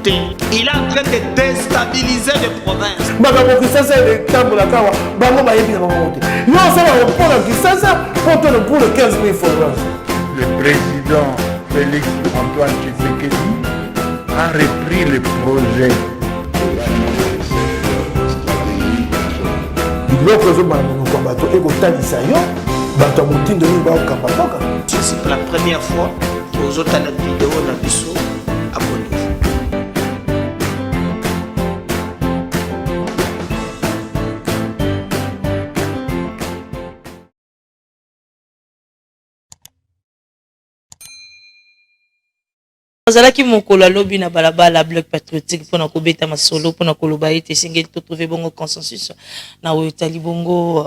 côté. Il est en train de déstabiliser les provinces. Le président Félix Antoine Tshisekedi a repris le projet. C'est la première fois que vous avez la vidéo dans le show à Bonneuf. Azalaki mokolo alobi na balabala bloc patriotique pour na kobeta masolo pour na koloba ete singeli to trouver bongo consensus na oyetali bongo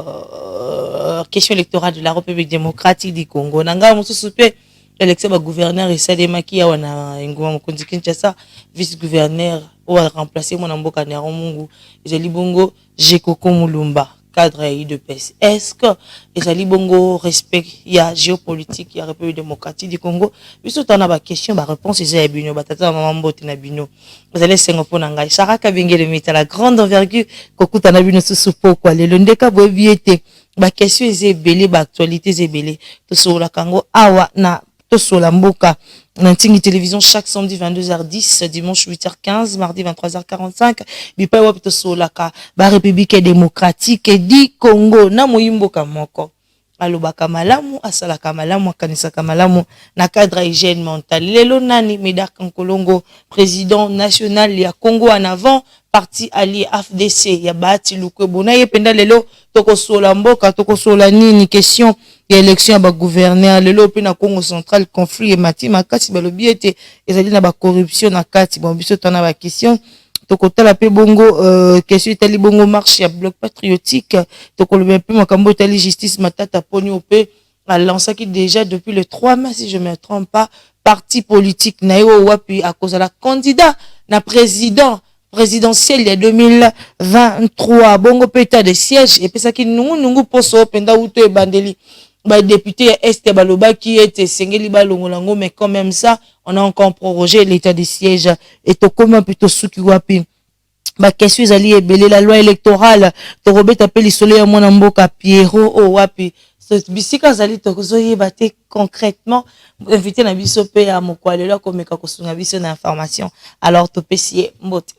question électorale de la République démocratique du Congo nanga mosusu pe élection ba gouverneur esalemaki awa na ngoma mokonzi Kinshasa vice gouverneur ou a remplacer mon mboka na Mungu ezali bongo Jekoko Mulumba cadre IDPS. Est-ce que les bongo respect il y a géopolitique il y a République démocratique du Congo biso tana ba question ba réponse ezali bino batata maman mbote na bino vous allez sengo pona ngai Sarah Kabengele mita la grande envergure kokuta na bino susu poko lelo ndeka boyebi ete ba question ezebele ba actualité ezebele to sola kango awa na to sola mboka na tingi télévision chaque samedi 22h10 dimanche 8h15 mardi 23h45 bipa wapito solaka ba République démocratique du Congo na moyimboka moko alobaka malamu asalaka malamu akanisaka malamu na cadre hygiène mentale lelo nani Médard Kankolongo président national ya Congo en avant parti allié AFDC ya Bahati Lukwebo na yependa lelo toko sola mboka toko sola nini question élection ba gouverneur lelo pe na Congo central conflit et matima kati balobi ete ezali na ba corruption na kati bon biso tana ba question tokotala pe bongo question itali bongo marche ya bloc patriotique tokoloba pe makambo itali justice matata poni ope a lancé qui déjà depuis le 3 mars si je me trompe pas parti politique na yo wapi à cause de la candidat na présidentiel il y a 2023 bongo péta de siège et puis ça qui nungu poso penda uto bandeli ba député est baloba qui était sengeli balongolango mais quand même ça on a encore prorogé l'état de siège et to comment plutôt suki wapi ba question ezali ebele la loi électorale to robet appelle isolé ya mwana mboka Pierrot o wapi so bisika zali to kozoyeba te concrètement invité na biso pe ya mokwalelo komeka kosunga biso na information alors to pesier mbote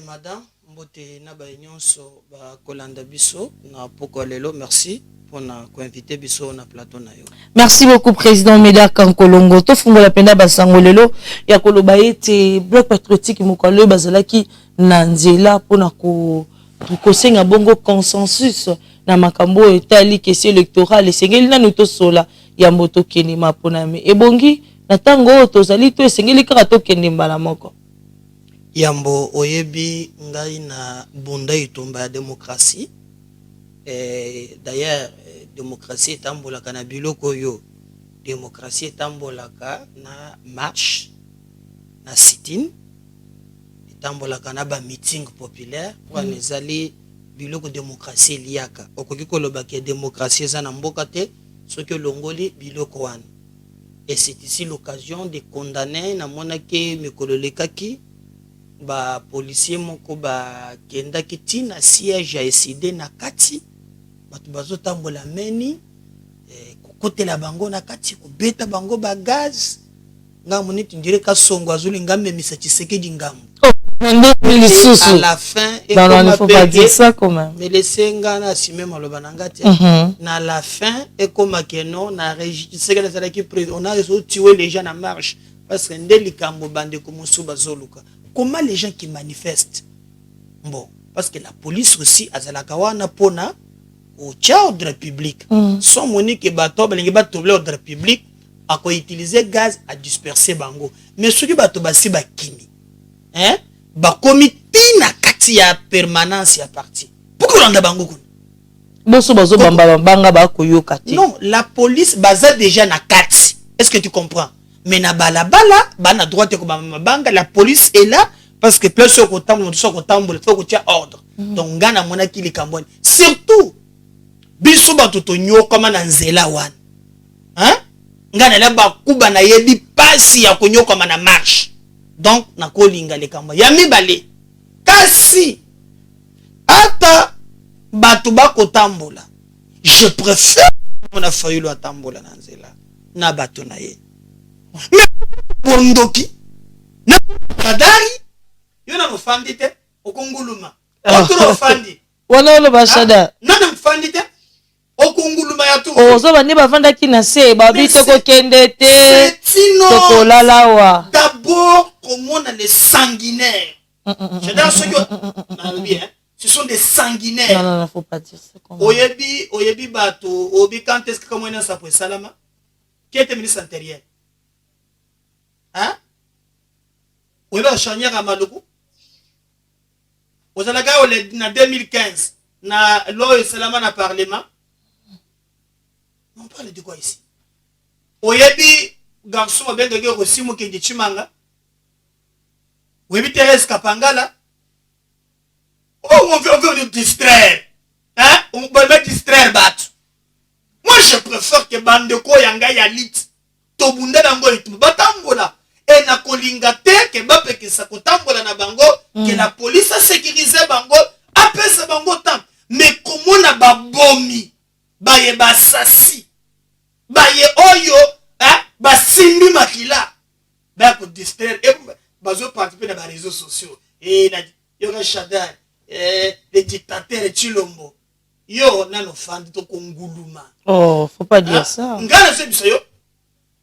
madame mbote na ba nyonso ba kolanda biso na poko lelo merci pour na inviter biso na plateau na yo. Merci beaucoup président Médard Kankolongo to fungola penda basango lelo ya koloba ete bloc patriotique mokolo bazalaki na nzela pona ko senga bongo consensus na makambo etali question électorale esengeli nanu to sola ya mboto keni mapona me ebongi na tango tozali to esengeli kaka to kende mbala moko yambo oyebi ngai na bunda itomba ya démocratie d'ailleurs démocratie etambolaka na biloko yo démocratie etambolaka na marche na sit-in etambolaka na ba meeting populaire wana ezali biloko démocratie eliaka okoki koloba ke démocratie eza na mboka te soki olongoli biloko wana et c'est ici l'occasion de condamner na monake mikolo lekaki ba policier moko ba kendaki tina siège ya SID na kati batu bazotambola meni kokotela bango na kati kobeta bango ba gaz ngamu niti ndire ka songo azuli ngambe misa Tshisekedi ngamu à la fin et il faut pas dire ça quand même mais laissez ngana assumer maloba na ngati na la fin et comme akeno na Tshisekedi ça qui on a tué les gens en marche parce que ndeli kambo bande ko musuba zoluka. Comment les gens qui manifestent bon parce que la police aussi azalaka wana pona au ordre public son monique bato balingi bato l'ordre public a ko utiliser gaz à disperser bango mais ceux qui bato basi ba kimi ba comité na kati ya permanence ya parti pourquoi on a bango kuna boso bazo bamba banga ba koyoka te non la police baza déjà na kati est-ce que tu comprends mais na balabala bana droite ko banga la police est là parce que plus au tambour faut que tu as ordre donc ngana mona kili kamboni surtout biso bato to nyoka na nzela wana ngana la ba kuba na yebi pasi ya konyoka na marche donc nakolinga likambo ya mibale kasi ata bato bakotambola je préfère mona fayulu atambola na nzela na bato na ye mais bondoki na kadari yona mfandi te okonguluma otro fandi wana lo bashada nana mfandi te okonguluma ya tu ozo bande bavandaki na se babi te kokende te tokolalawa d'abord komona les sanguinaires j'adore ceux qui ce sont des sanguinaires. Non, faut pas dire ça. Oyebi bato, obi quand est-ce que comment on s'appelle Salama? Qui était ministre intérieur? Hein? Oyebi Chanière à Maloko? Aux alaga en 2015, na loi Salama na parlement. On parle de quoi ici? Oyebi garçon bien de guerre aussi mo kendi chimanga. Oyebi Thérèse Kapangala. Oh, on veut nous distraire. Hein? On veut me distraire, bat. Moi, je préfère que Bandeko Yanga Yalit, Tobunda Nango et Batambola, et na kolingate, que Bape que sa kotambola na bango, que la police a sécurisé bango, après sa bango tam. Mais comment na babomi, baye basasi, baye oyo, hein? Basimbi makila, ba ko distraire, et bazo participer dans les réseaux sociaux. Et na Yoga Shadar. Les dictateurs et Chilombo. Yo, nano fandi to konguluma. Oh, faut pas dire ça. Ngana se biso yo.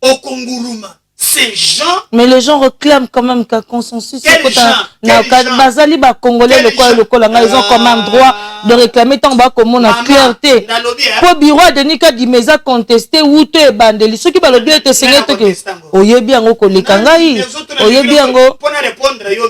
O konguluma. Ces gens. Mais les gens réclament quand même qu'un consensus. Quels gens? Bazali ba congolais le quoi ils ont quand même droit de réclamer tant bas comme on a clarté. Pour bureau de Nika Dimeza contesté ou te bandeli. Ceux qui ba le bien te signé que. Oyebi ango koleka ngai. Oyebi ango.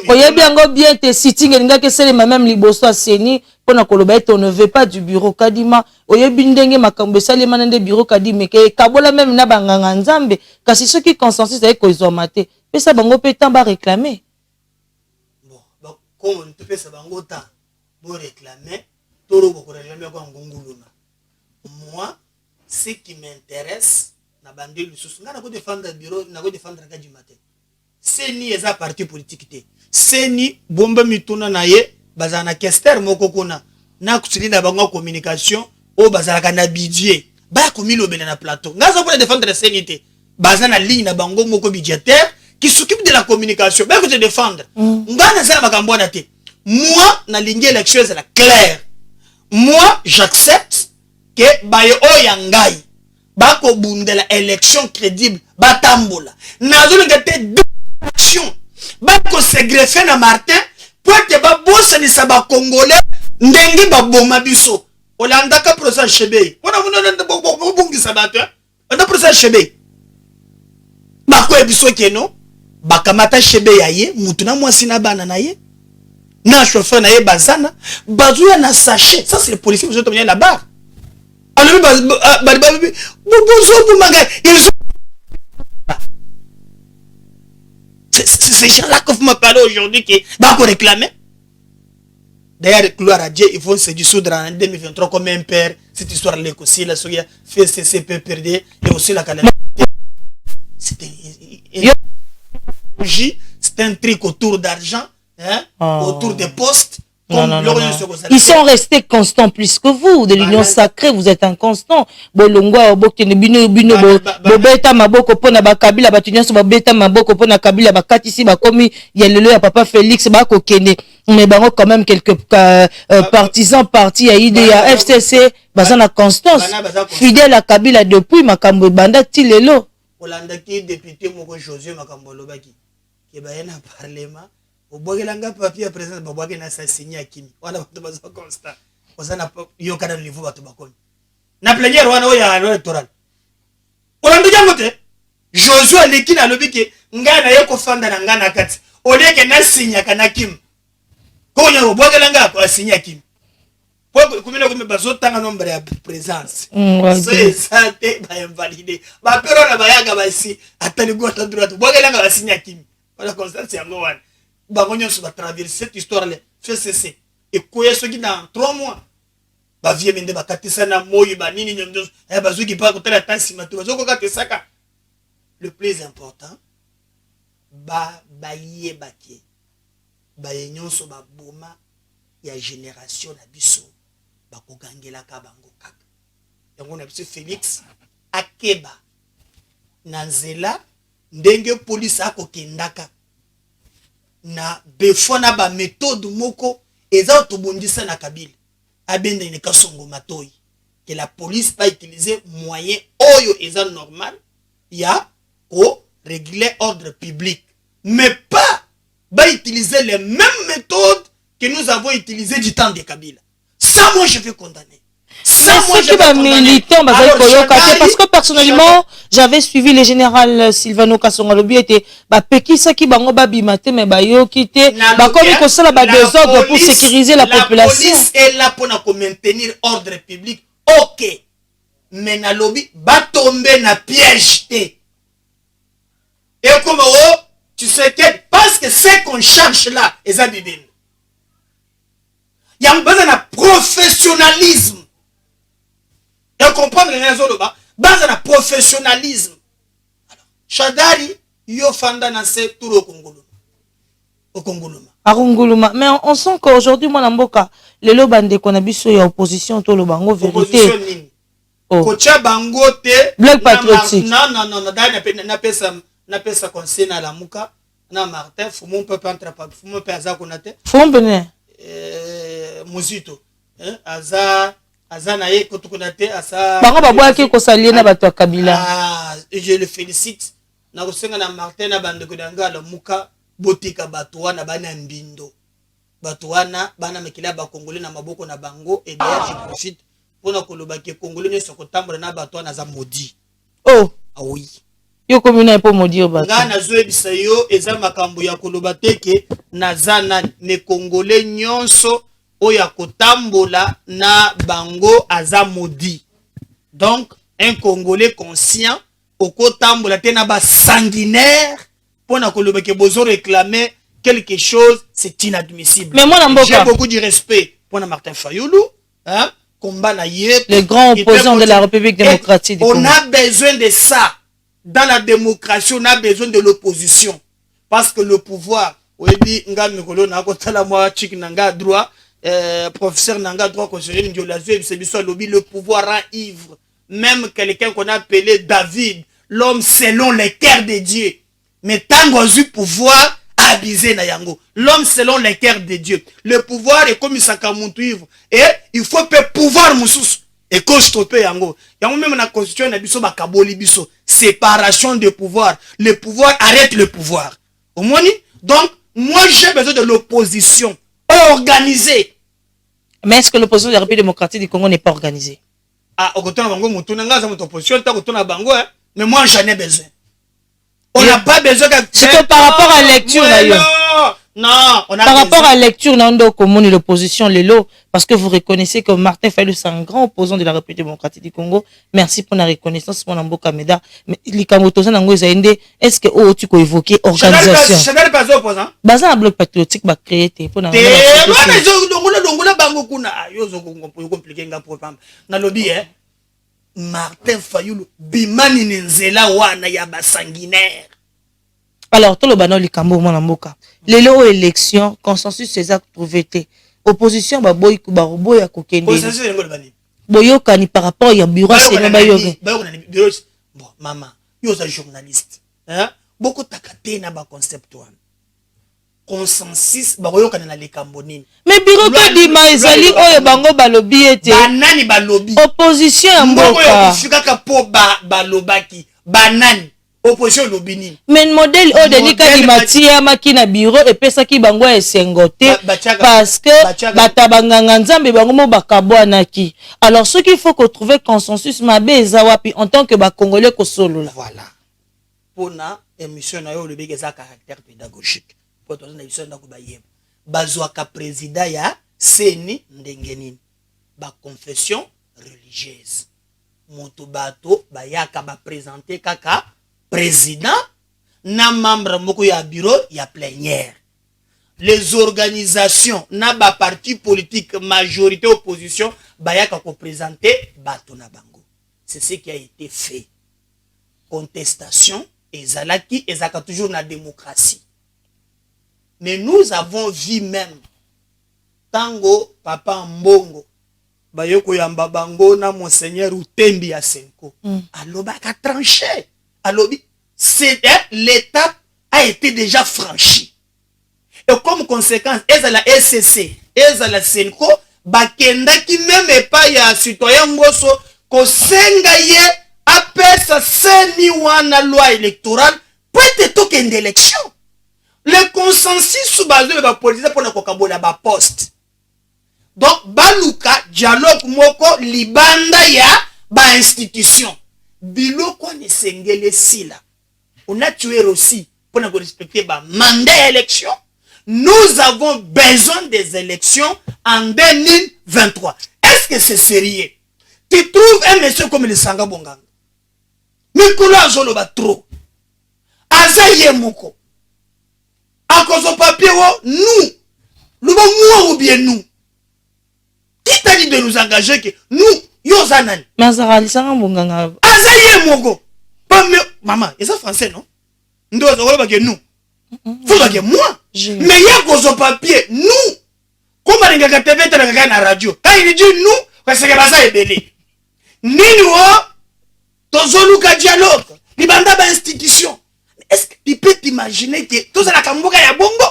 Oyebi ango bien te sitting nga que c'est même liboso seni. Pona koloba on ne veut pas du bureau kadima oyebi ndenge makambo esali manende bureau kadima ke kabola même na banganga nzambe kasi ceux qui consensus avec kozomate pesa bango pe temps ba réclamer bon comme on te pesa bango temps pour réclamer toro boko réclamer kwa ngunguluna moi ce qui m'intéresse na bande lususu ngana ko défendre bureau na ko défendre kadima te c'est ni eza parti politique te c'est ni bomba mituna na ye bazana kester moko kuna na kutsilinda bango communication o bazala na budget ba komilo bena na plateau ngaza pour défendre la CNT bazana ligne na bango moko budgétaire qui s'occupe de la communication ba ko te défendre ngana za makambo na te moi na ligne élection c'est la claire moi j'accepte que baye o yangai ba ko bundela élection crédible ba tambola nazo ngate action ba ko se greffer na Martin pote ba bossa ni saba congolais ndengi ba boma biso olanda ka procès chebe ona mona bongi sabato onda procès chebe ba ko biso keno ba kamata chebe yaye mutuna mwasi na bana na ye na chauffeur na ye bazana bazuya na sachet ça c'est les policiers vous êtes la barre alors bonjour manga ils c'est ces gens-là que vous m'appelez aujourd'hui qui va réclamer. D'ailleurs, gloire à Dieu, ils vont se dissoudre en 2023 comme un père. Cette histoire-là aussi, la Soria fait CCPPRD et aussi la Canada. C'est un truc autour d'argent, hein, autour des postes. Non. Ils sont restés constants plus que vous, de l'union sacrée, vous êtes inconstant. Bolongwa, bokene bino bobeta maboko pona bakabila batunyaso babeta maboko pona kabila bakati si bakomi yelelo ya papa Félix bakokene. Mais bango quand même quelques partisans partis à IDA FCC bazana constance fidèle à kabila depuis makambo banda tilelo. Olanda ki député moko Josué makambo lobaki. Ke bayena parlement Obogelanga papier président babwake na signé akimi wana bato baza constant ozana yo kana niveau bato bakoni na plénière wana oya électoral olando jango te Josué lekina lobiki ngana yeko fanda na ngana kati oleke na signé kana kim konya obogelanga ko signé akimi po kumina kume bazotanga nombre ya présence c'est ça te ba invalider ba pero na bayaga basi atali gota droite obogelanga ba signé akimi wala constant c'est yango wana Bagonyo va traverser cette histoire-là. Fait cesser. Et quoi ce qui dans 3 mois? Ba vie mende ba katisa na moyi ba nini nyomdo. Eh bazu qui pas côté la tansi matu. Bazu ko katisa ka. Le plus important. bayebake baye nyonso baboma ya génération na biso bakogangelaka bango kaka yango na biso Félix akeba na nzela ndenge police akokendaka na befona ba méthode moko eza tobondisa na Kabila abende ne kasongo matoi que la police va utiliser moyen oyo eza normal ya ko régler ordre public mais pas va utiliser les mêmes méthodes que nous avons utilisées du temps de Kabila. Ça moi je vais condamner. Ça moi je vais condamner. Militant, parce que personnellement j'avais suivi le général Silvano Kasonga Lobi était pekisa ki bango babimate mais bayo kité bakomi ko sala ba désordre pour sécuriser la population. La police est là pour maintenir ordre public. OK. Mais na lobby ba tomber na piège té. Et comme oh, tu sais que parce que ce qu'on cherche là est ça bibine. Il y a besoin de professionnalisme. Et comprendre les raisons là-bas, besoin de professionnalisme. Alors, Shadari yo fanda na se tour au Congoloma. À Congoloma, mais on sent qu'aujourd'hui moi namboka lelo bande ko na biso ya opposition to lo bango vérité. Kocha bango te Black patriotique. Non, na pesa conseil na lamuka na Martin fumu peut pas entrer pas fumu peut aza konate. Fumu bene. Muzito aza na ye kotukonate asa bango babwaki ko salie na bato ya Kabila. Je le félicite na kosenga na Martin na bande ko danga lamuka botika bato wana bana mbindo bato wana bana mekila ba congolais na maboko na bango et d'ailleurs je profite pour na koloba ke congolais ne sokotambola na bato wana za maudit. Oh ah oui yo komina po modio bato nga na zoebisa yo eza makambo ya koloba teke nazana ne congolais nyonso oya kotambola na bango aza maudit. Donc un congolais conscient okotambola te na ba sanguinaire pour na koloba ke bozo réclamer quelque chose, c'est inadmissible. Mais moi j'ai beaucoup de respect pour Martin Fayoulou, hein, combat na yé, le grand opposant de la République démocratique du Congo. On a besoin de ça. Dans la démocratie, on a besoin de l'opposition. Parce que le pouvoir, oui, nga mikolo na ko tala moi chik nanga droit, professeur nanga droit conseiller Ndiolazue, c'est biso lobby, le pouvoir rend ivre. Même quelqu'un qu'on a appelé David, l'homme selon les cœurs de Dieu. Mais tant qu'on a pouvoir abusé na yango, l'homme selon les cœurs de Dieu. Le pouvoir est comme sakamuntu ivre et il faut pouvoir mususu. Et que je trope yango. Yango même na constitution na biso bakaboli biso. Séparation de pouvoir. Le pouvoir arrête le pouvoir. Au moins, donc, moi j'ai besoin de l'opposition organisée. Mais est-ce que l'opposition de la République démocratique du Congo n'est pas organisée? Ah, au côté de bango, moutounanga, ça opposition, t'as côté de bango, mais moi j'en ai besoin. On n'a pas besoin de... C'est que par rapport à la lecture, d'ailleurs. Non, on a par rapport à la lecture, Nando Komoni, l'opposition, Lelo, parce que vous reconnaissez que Martin Fayulu, c'est un grand opposant de la République démocratique du Congo. Merci pour la reconnaissance, mon Ambo Kameda. Mais les Kamotosan, est-ce que oh, tu peux évoquer organisation? Je n'ai pas opposant. Bazan un bloc patriotique va créer pour na. Martin Fayulu, bimani nzela wana ya basanguinaire. Alors, tout le banon likambo mon amboka. Lelo élection, consensus c'est ça trouvé té. Opposition ba boy ku ba robo ya kokende. Consensus ngol bani. Boyoka ni par rapport ya bureau c'est no bayoka. Bon, maman, yo za journaliste. Hein? Beaucoup takate na ba concept one. Consensus ba boyoka na likambo nini. Mais bureau to di maizali oyo bango balobi ete. Banani balobi. Opposition mboka. Mboko yo kufika po balobaki. Banani. Opposition lobini. Mais modèle o Denis Kalimatia makina bureau et pesa ki bango esengote parce que batabanganga nzambe bango mo bakabwanaki. Alors ce qu'il faut qu'on trouve consensus mabe ezawapi en tant que ba congolais ko solola. Voilà. Pona émission na yo le bigeza caractère pédagogique. Pour toi na émission na ko bayeba. Bazwaka président ya seni ndengenini. Ba confession religieuse. Moto bato bayaka ba présenter kaka président na membre moko ya bureau ya plénière. Les organisations na ba parti politique majorité opposition bayaka ko présenter bato na bango. C'est ce qui a été fait. Contestation ezalaki ezaka toujours na démocratie. Mais nous avons vu même tango papa Mbongo bayoko yamba bango na monseigneur Utembi ya Senko alobaka tranché alobi c'est l'étape a été déjà franchie et comme conséquence ezala SCC ezala Senko bakendaki même pas ya citoyen ngoso kosenga ye apesa seni wana loi électorale pour être token d'élection. Le consensus sous base de la politique pour na ba poste. Donc baluka dialogue moko libanda ya ba institution. Biloko ne sengele sila. On a tué aussi pour na respecter ba mandat élection. Nous avons besoin des élections en 2023. Est-ce que c'est sérieux? Tu trouves un monsieur comme le Sanga Bonganga. Mikolo azoloba trop. Azaye moko. À cause du papier, nous, moi ou bien nous. Qui t'a dit de nous engager que nous, yozanan? Mazara, le Sanga Bonganga. Azaye moko. Pas mieux. Maman, est-ce français, non? Nous, nous. Faut que moi. Mais il y a cause au papier, nous. Comment on a TV dans la radio? Quand il dit nous, parce que ça est belé. Nino, tozoluka dialogue. Libanda ba institution. Est-ce que tu peux t'imaginer que tout ça la kamboka ya bongo?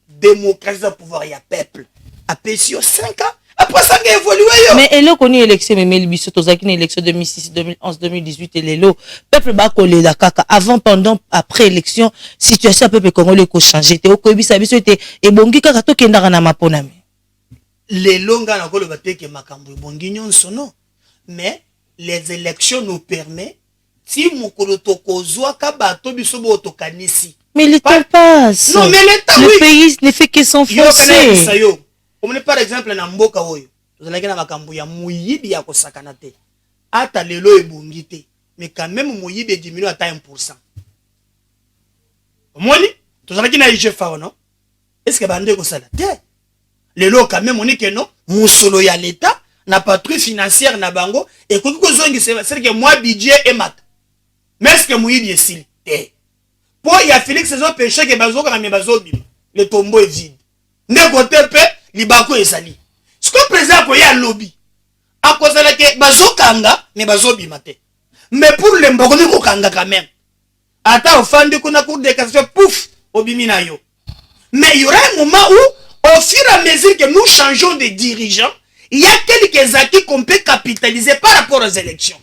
Démocratie au pouvoir ya peuple. Après 5 ans, après ça a évolué. Mais elle a connu l'élection, mais il biso tozaki une élection 2006, 2011, 2018 et l'élo. Peuple ba collé la kaka avant, pendant, après élection, situation peuple congolais ko changer. Te okobi sa biso était et bongi kaka to kendaka na maponami. L'élo nga na ko le baté que makambo bongi nyonso non. Mais les élections nous permettent si mokolo tokozwa ka bato biso bo tokanisi. Mais le temps passe. Non mais le temps le pays ne fait que s'enfoncer. On est par exemple na mboka oyo. Tozalaki na makambo ya muyibi ya kosakana te. Ata lelo ebongi te. Mais quand même muyibi diminue à 1%. Omoni tozalaki na IGF non? Est-ce que bande ko sala te? Lelo quand même on est que non, musolo ya l'état na patrouille financière na bango et ko zongi c'est que moi budget et mat. Mais est-ce que muyibi esili te? Pour il y a Félix saison péché que bazo ka bazo bim. Le tombeau est vide. Ne côté pe libako ezali. Ce que président ko ya lobby. A cause de que bazo kanga mais bazo bimate. Mais pour le mboko ni ko kanga quand même. Ata ofandi kuna cour de cassation pouf obimina yo. Mais il y aura un moment où au fur et à mesure que nous changeons de dirigeants, il y a quelques acquis qu'on peut capitaliser par rapport aux élections.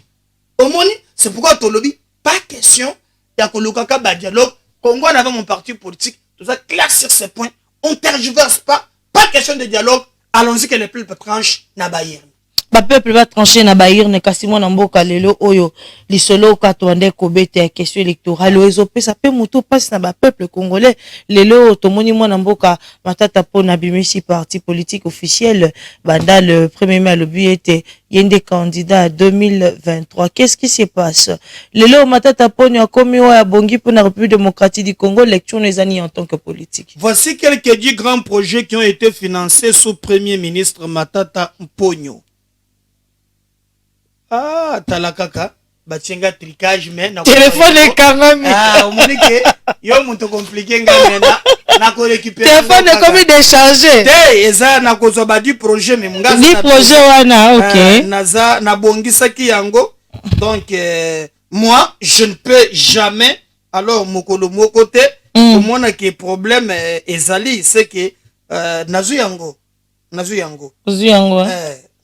Au moins, c'est pourquoi ton lobby pas question il y a kolukaka ba dialogue. Congo avait mon parti politique, tout ça clair sur ces points. On tergiverse pas question de dialogue. Allons-y que les peuples tranchent na Bayern. Ba peuple va trancher na Bayern kasimo na mboka lelo oyo lisolo katwande kobete question électorale ozo pesa pe muto passe na ba peuple congolais lelo tomoni mwana mboka matata pona bimisi parti politique officiel banda le 1er mai le but était yende candidat à 2023. Qu'est-ce qui se passe? Lelo matata pona komi wa bongi pour la République démocratique du Congo lecture les années en tant que politique. Voici quelques 10 grands projets qui ont été financés sous Premier ministre Matata Mponyo. Ah, talakaka, batienga tricage, mais na téléphone est quand même. Ah, au monique, yo monto compliqué ngamena, na ko récupérer. Téléphone est comme d'échanger. Té, eza na ko zoba du projet mais munga. Di projet wana, OK. Naza na bongisa ki yango. Donc moi, je ne peux jamais alors mokolo mokote, au mona ki problème ezali, c'est que nazu yango. Nazu yango.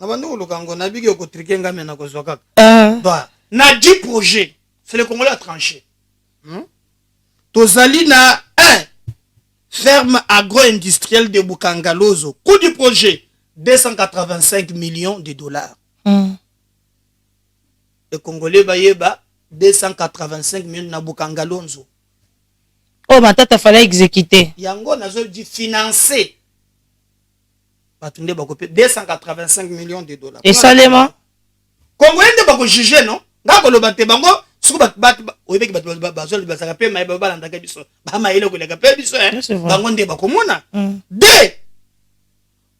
Nabandu lukango na bigi ko trikenga mena ko zwaka. Na 10 projets, c'est le Congolais à trancher. Tozali na 1 ferme agro-industrielle de Bukangalozo. Coût du projet 285 millions de dollars. Le Congolais bayeba 285 millions na Bukangalozo. Oh matata fallait exécuter. Yango nazo dit financer. 285 millions de dollars. Et seulement Congolais ne pas juger non? Ngako lo batte bango suku bat oyebeki bat bazol bazaka pe mai baba landaka biso. Ba maile ko leka pe biso bango nde ba komona. 2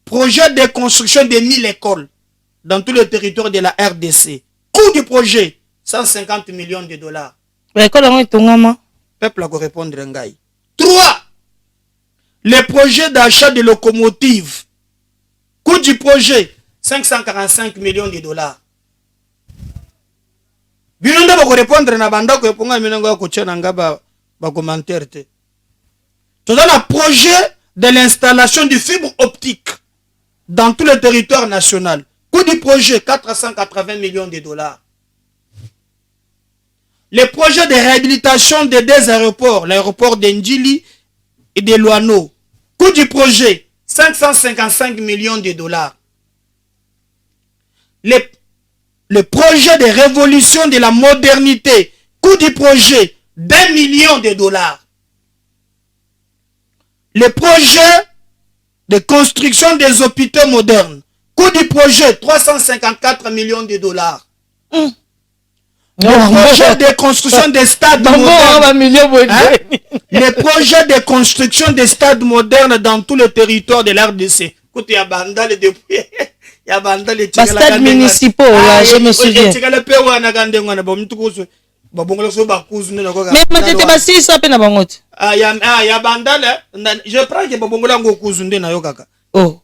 projet de construction de 1000 écoles dans tout le territoire de la RDC. Coût du projet 150 millions de dollars. L'école est tongama. Peuple a répondre ngai. 3. Les projets d'achat de locomotives. Coût du projet 545 millions de dollars. Binonda ba répondre na banda ko eponga minonga ko tshena ngaba ba commentaire te. Tout dans le projet de l'installation du fibre optique dans tout le territoire national. Coût du projet 480 millions de dollars. Les projets de réhabilitation des deux aéroports, l'aéroport d'Ndjili et de Luano. Coût du projet 555 millions de dollars. Le projet de révolution de la modernité. Coût du projet 2 millions de dollars. Le projet de construction des hôpitaux modernes. Coût du projet 354 millions de dollars. Le projet de construction des stades modernes. Le projet de construction des stades modernes dans tout le territoire de l'RDC. Écoute, il y a Bandal depuis. Il y a Bandal et stades municipaux, là, je me souviens. Mais matete basi ça pe na bangote. Ya Bandal, je prends que Babongola ngo kuzunde na yo kaka. Oh.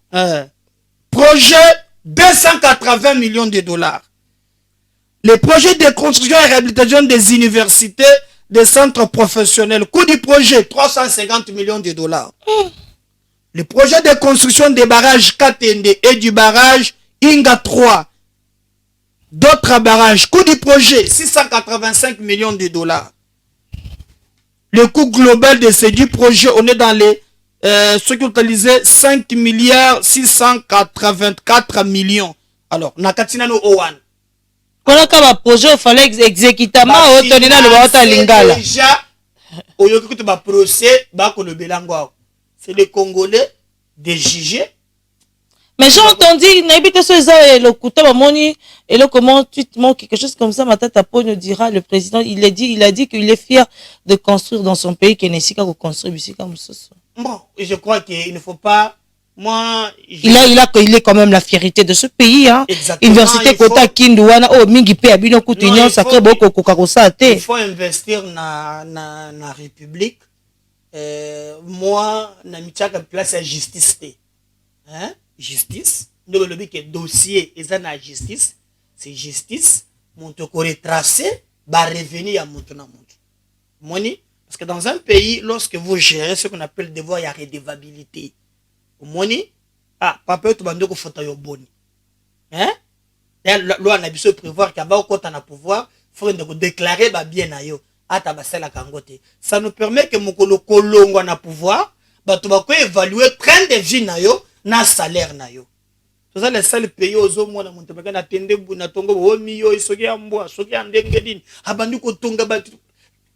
Projet 280 millions de dollars. Les projets de construction et réhabilitation des universités, des centres professionnels. Coût du projet, 350 millions de dollars. Le projet de construction des barrages Katende et du barrage Inga 3. D'autres barrages. Coût du projet, 685 millions de dollars. Le coût global de ces 10 projets, on est dans les... ce qui ont totalisé 5 milliards 684 millions. Alors, Nakatina no Owan. Quand on a un projet, il fallait exécuter. Déjà, c'est les Congolais de juger. Mais j'ai entendu, le couteau et le comment tu te montres quelque chose comme ça, ma tata nous dira, le président, il a dit qu'il est fier de construire dans son pays, qu'il n'est pas qu'à construire ici comme ça. Bon, je crois qu'il ne faut pas. Moi, il est quand même la fierté de ce pays, hein. Exactement. Université Kota Kindouana, oh, mingi pe abino kutinyo, sacré boko kokakosate. Il faut investir na République. Moi, na mitchaka place à justice. Hein? Justice. Nous le que dossier est na justice. C'est justice. Mon te retracer, bah revenir à mon Moni. Parce que dans un pays, lorsque vous gérez ce qu'on appelle le devoir, il y a redevabilité. Moni, papa tu bande ko fota yo boni. Hein? La loi na biso prévoir qu'il y a ba ko na pouvoir, faut de déclarer ba bien na yo. Ata ba sala kangote. Ça nous permet que mokolo kolongo na pouvoir, ba to ba ko évaluer train de vie na yo, na salaire na yo. C'est ça le seul pays ozo mona monte ba na tende bu na tongo o mi yo soki amboa, soki andengedini. Abandi ko tonga ba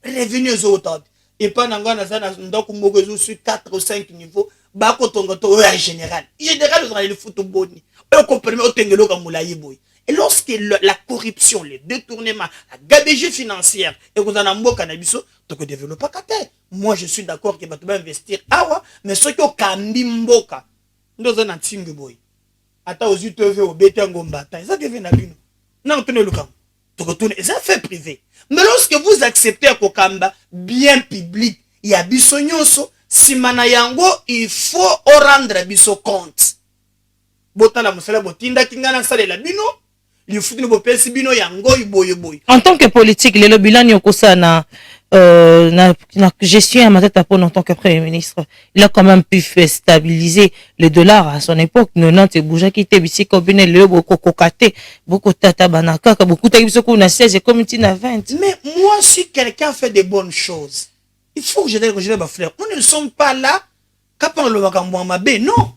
revenu zo top. Et pas na ngana za na ndako moko zo sur 4 ou 5 niveaux. Bako tongoto en général. Général, dans le football. Et lorsque la corruption, le détournement, la gabegie financière, et vous en avez un cannabis, tu ne développes pas. Moi, je suis d'accord que tu vas investir. Mais ce qui est Kandimboka, nous avons un ting boy. Attends, aux UTV, au Bétangomba, ça devient un abino. Non, tu ne le cas. Ça fait privé. Mais lorsque vous acceptez un Kokamba, bien public, il y a bisognoso. Si manayango, il faut rendre biso compte. Botala musala botinda kingana sale la bino, li futu bo pesi bino yango iboye boy. En tant que politique, le bilan yokosa na gestion à ma tête en tant que premier ministre, il a quand même pu stabiliser le dollar à son époque. Nonante bouja qui était bisi combiné le beaucoup kokate, beaucoup tata banaka, beaucoup taïbiso kuna 16 et comme na 20. Mais moi si quelqu'un fait des bonnes choses, il faut que je dise ma frère, nous ne sommes pas là quand le Wakamwamabe, non.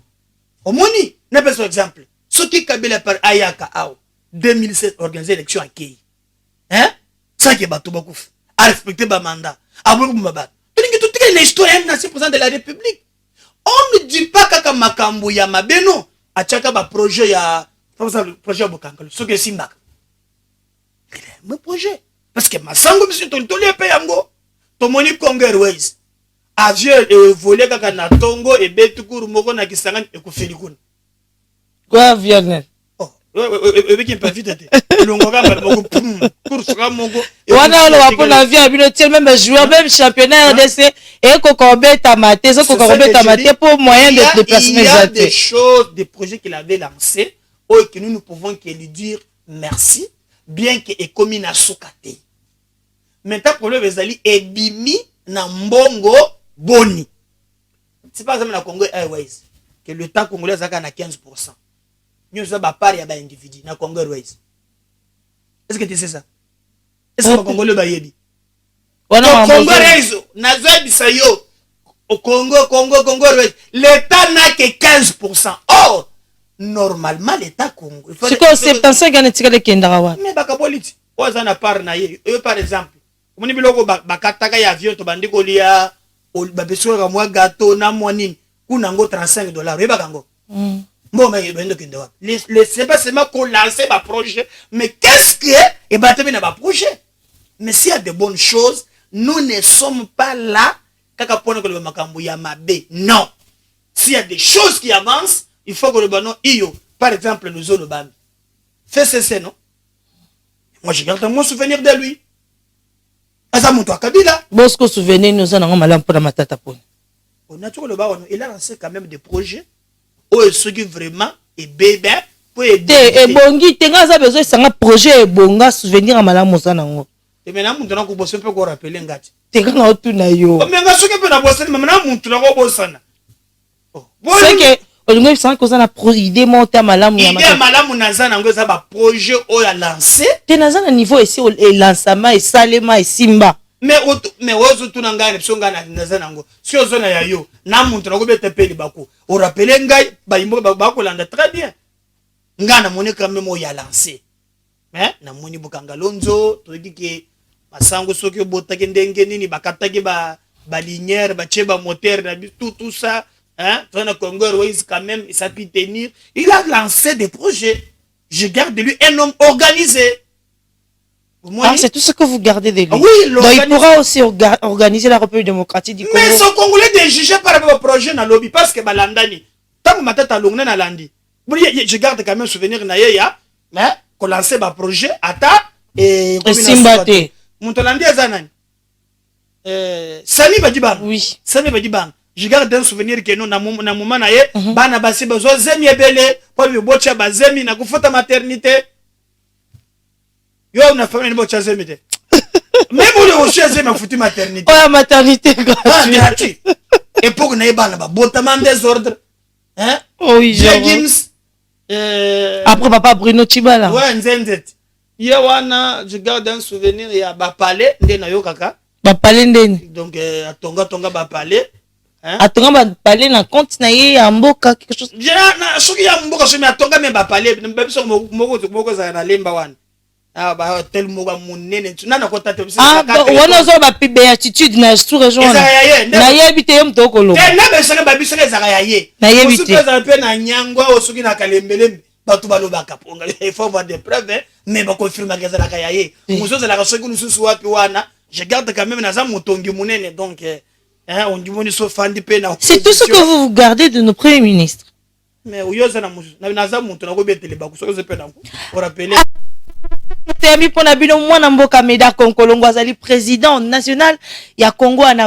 Au moni, n'a pas exemple. Ce qui Kabila par Ayaka Ao 2007 organisé l'élection à Kei. Hein? Ça qui est bateau beaucoup. À respecter ba mandat. À beaucoup mabat. Tu dis que tout est l'histoire est président de la République. On ne dit pas que Makambu ya Mabeno a tchaka ba projet ya projet Bokankalo. Ce que c'est Mak. Mais projet parce que Masango monsieur Toltoli pe yango. Tomoni Congo Airways. Avion volé kaka na Tongo et Betukuru moko na Kisangani e ko felikuna. Quoi avion? Oh, qui pas vite le ngora balboko course ka mongo wana lo wapo na vie abino tel même joueur même championnat RDC et kokobeta maté ça kokobeta maté pour moyen de déplacement. Il y a des choses, des projets qu'il avait lancés et que nous pouvons que lui dire merci bien que ekomi na sukate. Maintenant problème ezali ebimi na mbongo boni. C'est pas comme la Congo Airways que le temps congolais zaka na 15%. Nous avons pas part ya ba individu na Congo Airways. Est-ce que tu sais ça? Est-ce que le Congolais ba yebi? Wana Congo Airways na zebisa yo au Congo Airways l'état n'a que 15%. Or normalement l'état Congo c'est quoi 75 ans etikale kendaka wa mais bakaboliti oza na part na ye par exemple omoni biloko bakataka ya avion to bandi kolia babesoka mwa gâteau na mwa nini kuna ngo $35 yebaka ngo bon mais bendo kende wa c'est pas seulement qu'on lancer ba projet mais qu'est-ce que et batemi na ba projet mais s'il y a de bonnes choses nous ne sommes pas là kaka pona ko le makambo ya mabe non s'il y a des choses qui avancent il faut que le banon iyo par exemple nous le ban fait cesser non moi je garde mon souvenir de lui asa muntu akabila bosco souvenir nous en malam pour matata pona on a tout le baron il a lancé quand même des projets où ceux qui vraiment et bébé pour aider et bongi tenga za besoin sanga projet et bonga souvenir à malam mosa nango et maintenant muntu na ko bosser peut ko rappeler ngati tenga na otu na yo mais nga soki pe na bosser mais maintenant muntu na ko bossana c'est que olingo sans cause na idée monter malamu ya idée malamu naza nango za ba projet o ya lancer te naza na niveau ici et lancement et salema et simba mais ozo tuna ngane songa na naza nango si ozo na yayo na muntu na ko bete peli bako o rappeler ngai ba imbo bako landa très bien ngana moni quand même o ya lancer mais na moni bukanga lonzo to diki masango soki botaki ndenge nini bakataki ba lignère ba cheba moteur na tout ça. Hein? Congo Airways quand même, il s'est pu tenir. Il a lancé des projets. Je garde de lui un homme organisé. C'est tout ce que vous gardez de lui. Oui, donc il pourra aussi organiser la République démocratique du Congo. Mais son Congolais est jugé par rapport au projet dans le lobby parce que Balandani, tant que ma tête a longné dans l'andi, je garde quand même souvenir naïa, mais qu'on lance un projet, Ata et Simbate. Montolandi Azanan. Sami Badibang. Oui. Sami Badibang. Je garde un souvenir que nous na moment na ye bana basi bezo zemi ebele pour le bocha bazemi na kufuta maternité yo na famille bocha zemi te même pour le bocha zemi futi maternité oh maternité gratuite et pour na bana ba botaman désordre hein oui James après papa Bruno Chibala ouais nzenzet ye wana je garde un souvenir ya ba palais ndena yo kaka ba palais ndeni donc atonga ba palais atonga ba palais na compte na ye ya mboka quelque chose na soki ya mboka soki atonga me ba palais mbebiso moko za na lemba wana ba tel moko munene na kota te wana zo ba béatitude na sous région na yebi te yom to kolo na be sanga ba biso za ya ye na yebi te soki pe na nyangwa o soki na kalembele batu baloba kaponga il faut voir des preuves mais ba confirmer que za la ya ye muzo za la soki nususu wapi wana je garde quand même na za motongi munene donc c'est tout ce que vous gardez de nos premiers ministres. Mais où est-ce que président national, il y a Congo en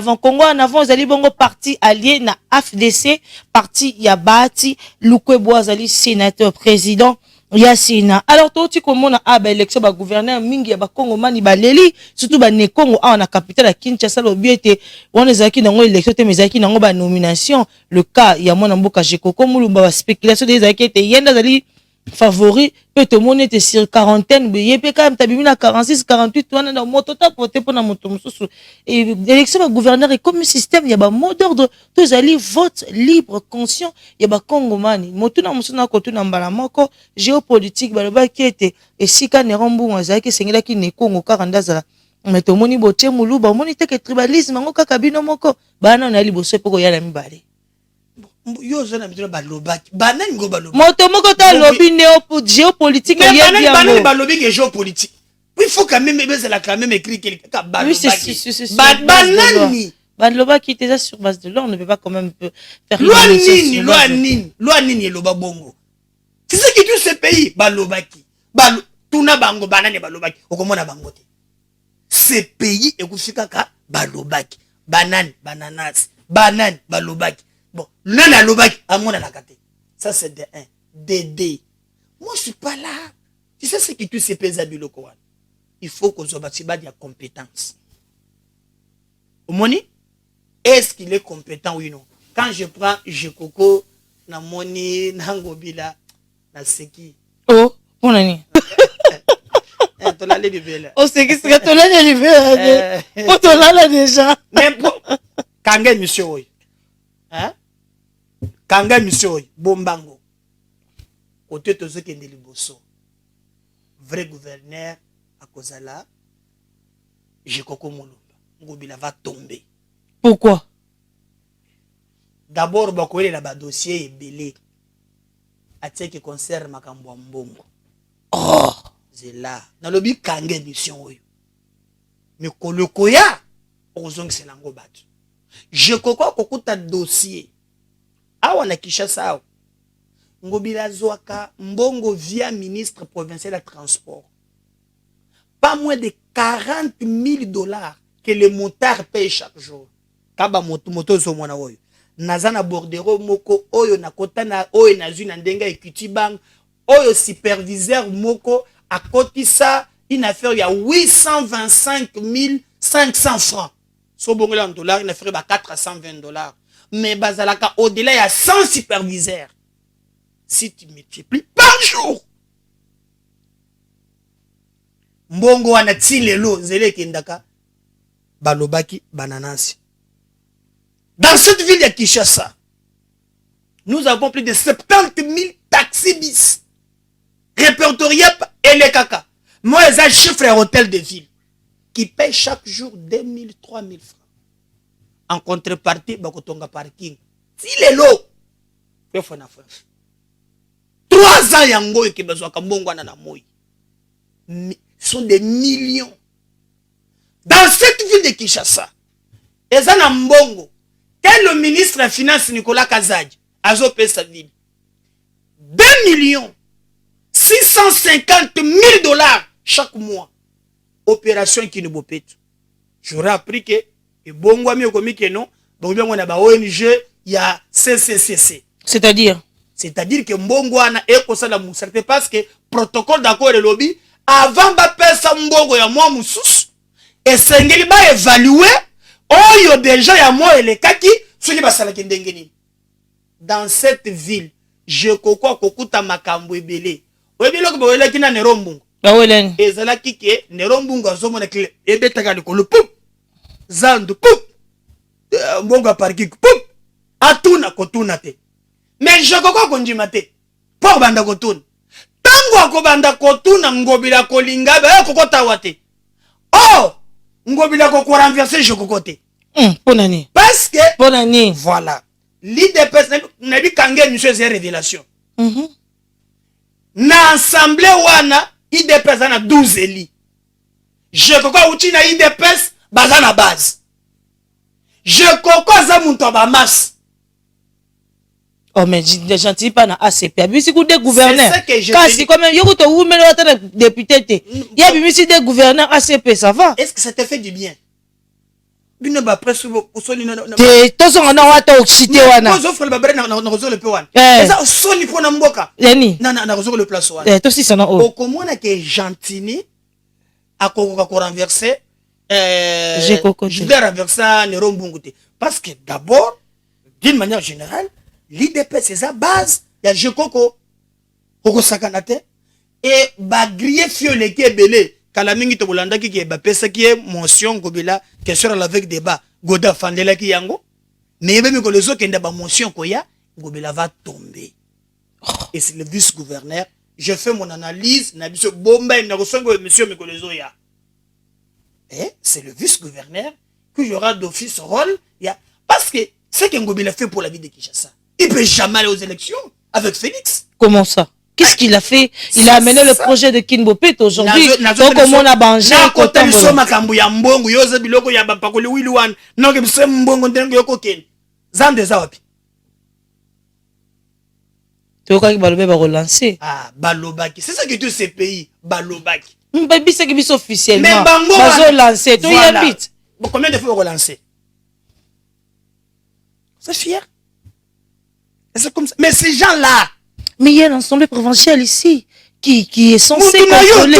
avant, Zali Bongo parti allié na AFDC, parti Yabati, Lukwebo Zali sénateur président. Yasina. Alors, toi, tu commences à l'élection, le gouverneur Mingi, le Congo Mani, Baleli, surtout le Congo, on a capitale à Kinshasa, le but était, on est acquis dans l'élection, mais acquis dans la nomination. Le cas, il y a mon amboka Jeko, comme nous, spéculation des acquis, il y a des favori, peut te monnaie sur quarantaine, mais il y a quand même, t'as vu, 46, 48, on a dans moto, t'as voté pour la moto, et l'élection, le gouverneur est comme un système, il y a un mot d'ordre, tous allez vote libre, conscient, il y a un Congo Mani, moto na musuna kotu na mbalamoko, géopolitique, baloba qui était, et si quand ne rambo, on a qui s'engage qui ne Congo, karandazara, mais tout le monde botte moulou, bah, mon était que tribalisme, on a kabino moko, bah, non, on a libre, c'est pour y aller mi balé. Yo zana mituna balobaki banani ngo balobi moto moko ta lobby géopolitique banani balobi que géopolitique il faut quand même bezela quand même écrit quelque balobaki banani balobaki déjà sur base de là on ne peut pas quand même faire loi nini eloba bongo c'est ce que tu ce pays balobaki tuna bango banane balobaki okomona bango te. Ce pays ekufika ka balobaki banane bananas banane balobaki bon nana alobaki amona na kate. Ça c'est de 1. De 2. Moi je suis pas là. Tu sais ce que tu sais pesa biloko wana. Il faut que Zobatiba ait compétence. Omoni, est-ce qu'il est compétent ou non? Quand je prends Jekoko, na moni, na ngobila, na seki. Oh, on a ni. Tu l'as libéré. Oh, c'est que tu l'as libéré. Oh, tu l'as déjà. N'importe. Kanga monsieur oy. Hein? Kanga monsieur oy. Bombango. Côté de ceux qui sont liboso. Vrai gouverneur à Kozala. Jekoko Molumba. Ngobila va tomber. Pourquoi? D'abord, bakoye la ba dossier ebele. Atie qui concerne makambo mbongo. Oh, c'est là. Dans le but kanga mission oyo. Mais kolokoya ozong c'est lango batu. Jekoko kokuta dossier. Awa na Kinshasa. Ngobila Zoaka mbongo via ministre provincial de transport. Pas moins de 40 000 dollars que les motards payent chaque jour. Kaba moto zo mwana oyo. Nazana bordero moko oyo na kotana oyo na zuna ndenga equity bank oyo superviseur moko a kotisa une affaire ya 825 500 francs. So bongola en dollars, une affaire ba 420 dollars. Mais bazalaka au-delà ya 100 superviseurs. Si tu multiplies par jour. Mbongo wana tilelo zele kendaka balobaki bananasi. Dans cette ville de Kinshasa, nous avons plus de 70 000 taxis bis répertoriés et les caca. Moi, j'ai un chiffre à hôtel de ville qui paye chaque jour 2 000, 3 000 francs. En contrepartie, bakotonga parking. Si les lots, 3 ans yango et qui besoin kambongo na moi. Ce sont des millions. Dans cette ville de Kinshasa, et ça na mbongo. Quel le ministre des Finances Nicolas Kazadji a zopé sa ville 2 650 000 dollars chaque mois. Opération qui ne bopet. J'aurais appris que et bon moi mieux comme que non. Donc bien on a ba ONG il y a CCCC. C'est-à-dire que mbongo ana eko sala musarte parce que protocole d'accord le lobby avant ba pesa mbongo ya moi mususu et sengeli ba évaluer oyo déjà ya moi et les kaki soki basala kendengeni. Dans cette ville, je kokwa kokuta makambo ebele. Oyebilo ko boyela kina nerombungu. Bawelen. Ezala kike nerombungu azomona kile ebetaka likolo pup. Zandu pup. Mbongo parking pup. Atuna kotuna te. Mais je kokwa konjima te. Pour banda kotuna. Tango akobanda kotuna ngobila kolinga ba kokota wate. Oh! Ngobila ko renverser je kokote. Ponani. Parce que Ponani. voilà. L'IDPS n'a dit kangé monsieur c'est révélation. Na assemblée wana IDPS na 12 éli. Je kokwa uti na IDPS baza na base. Je kokwa za muntu ba masse. Oh mais gentil pas na ACP. Bisi ku de gouverneur. Kasi quand même yoko to wumelo ata député te. Ya bisi de gouverneur ACP ça va? Est-ce que ça te fait du bien? Bino ba presse osoli na te tozo na wata oxité wana. Tozo offre le babere na réseau le pe wana. Ça osoli pona mboka. Yani. Na réseau le place wana. To si ça na o. Okomona ke gentini akokoka ko renverser je vais renverser nerombungu te parce que d'abord d'une manière générale l'IDP c'est sa base ya jekoko koko sakanate et ba griller fiole ke belé kala mingi to bolanda ki ba pesa ki motion gobela question avec débat goda fandela ki yango mais même que les autres kenda ba motion koya gobela va tomber. Et c'est le vice-gouverneur, je fais mon analyse na biso bomba na kosongo monsieur Mikolezo ya. Et c'est le vice-gouverneur que j'aurai d'office rôle ya parce que c'est que Ngobila fait pour la vie de Kinshasa. Il peut jamais aller aux élections avec Félix. Comment ça? Qu'est-ce qu'il a fait? Il a amené le projet de Kinbopet aujourd'hui. Donc, comment on a bangé? Tu vois qu'il va relancer. Ah, balobaki. C'est ça que tous ces pays, balobaki. Baby, c'est que officiellement. Mais bango, va lancer. Tu y habites. Bon, combien de fois relancer? C'est fier. C'est comme ça. Mais ces gens-là. Mais il y a l'ensemble provincial ici qui est censé contrôler.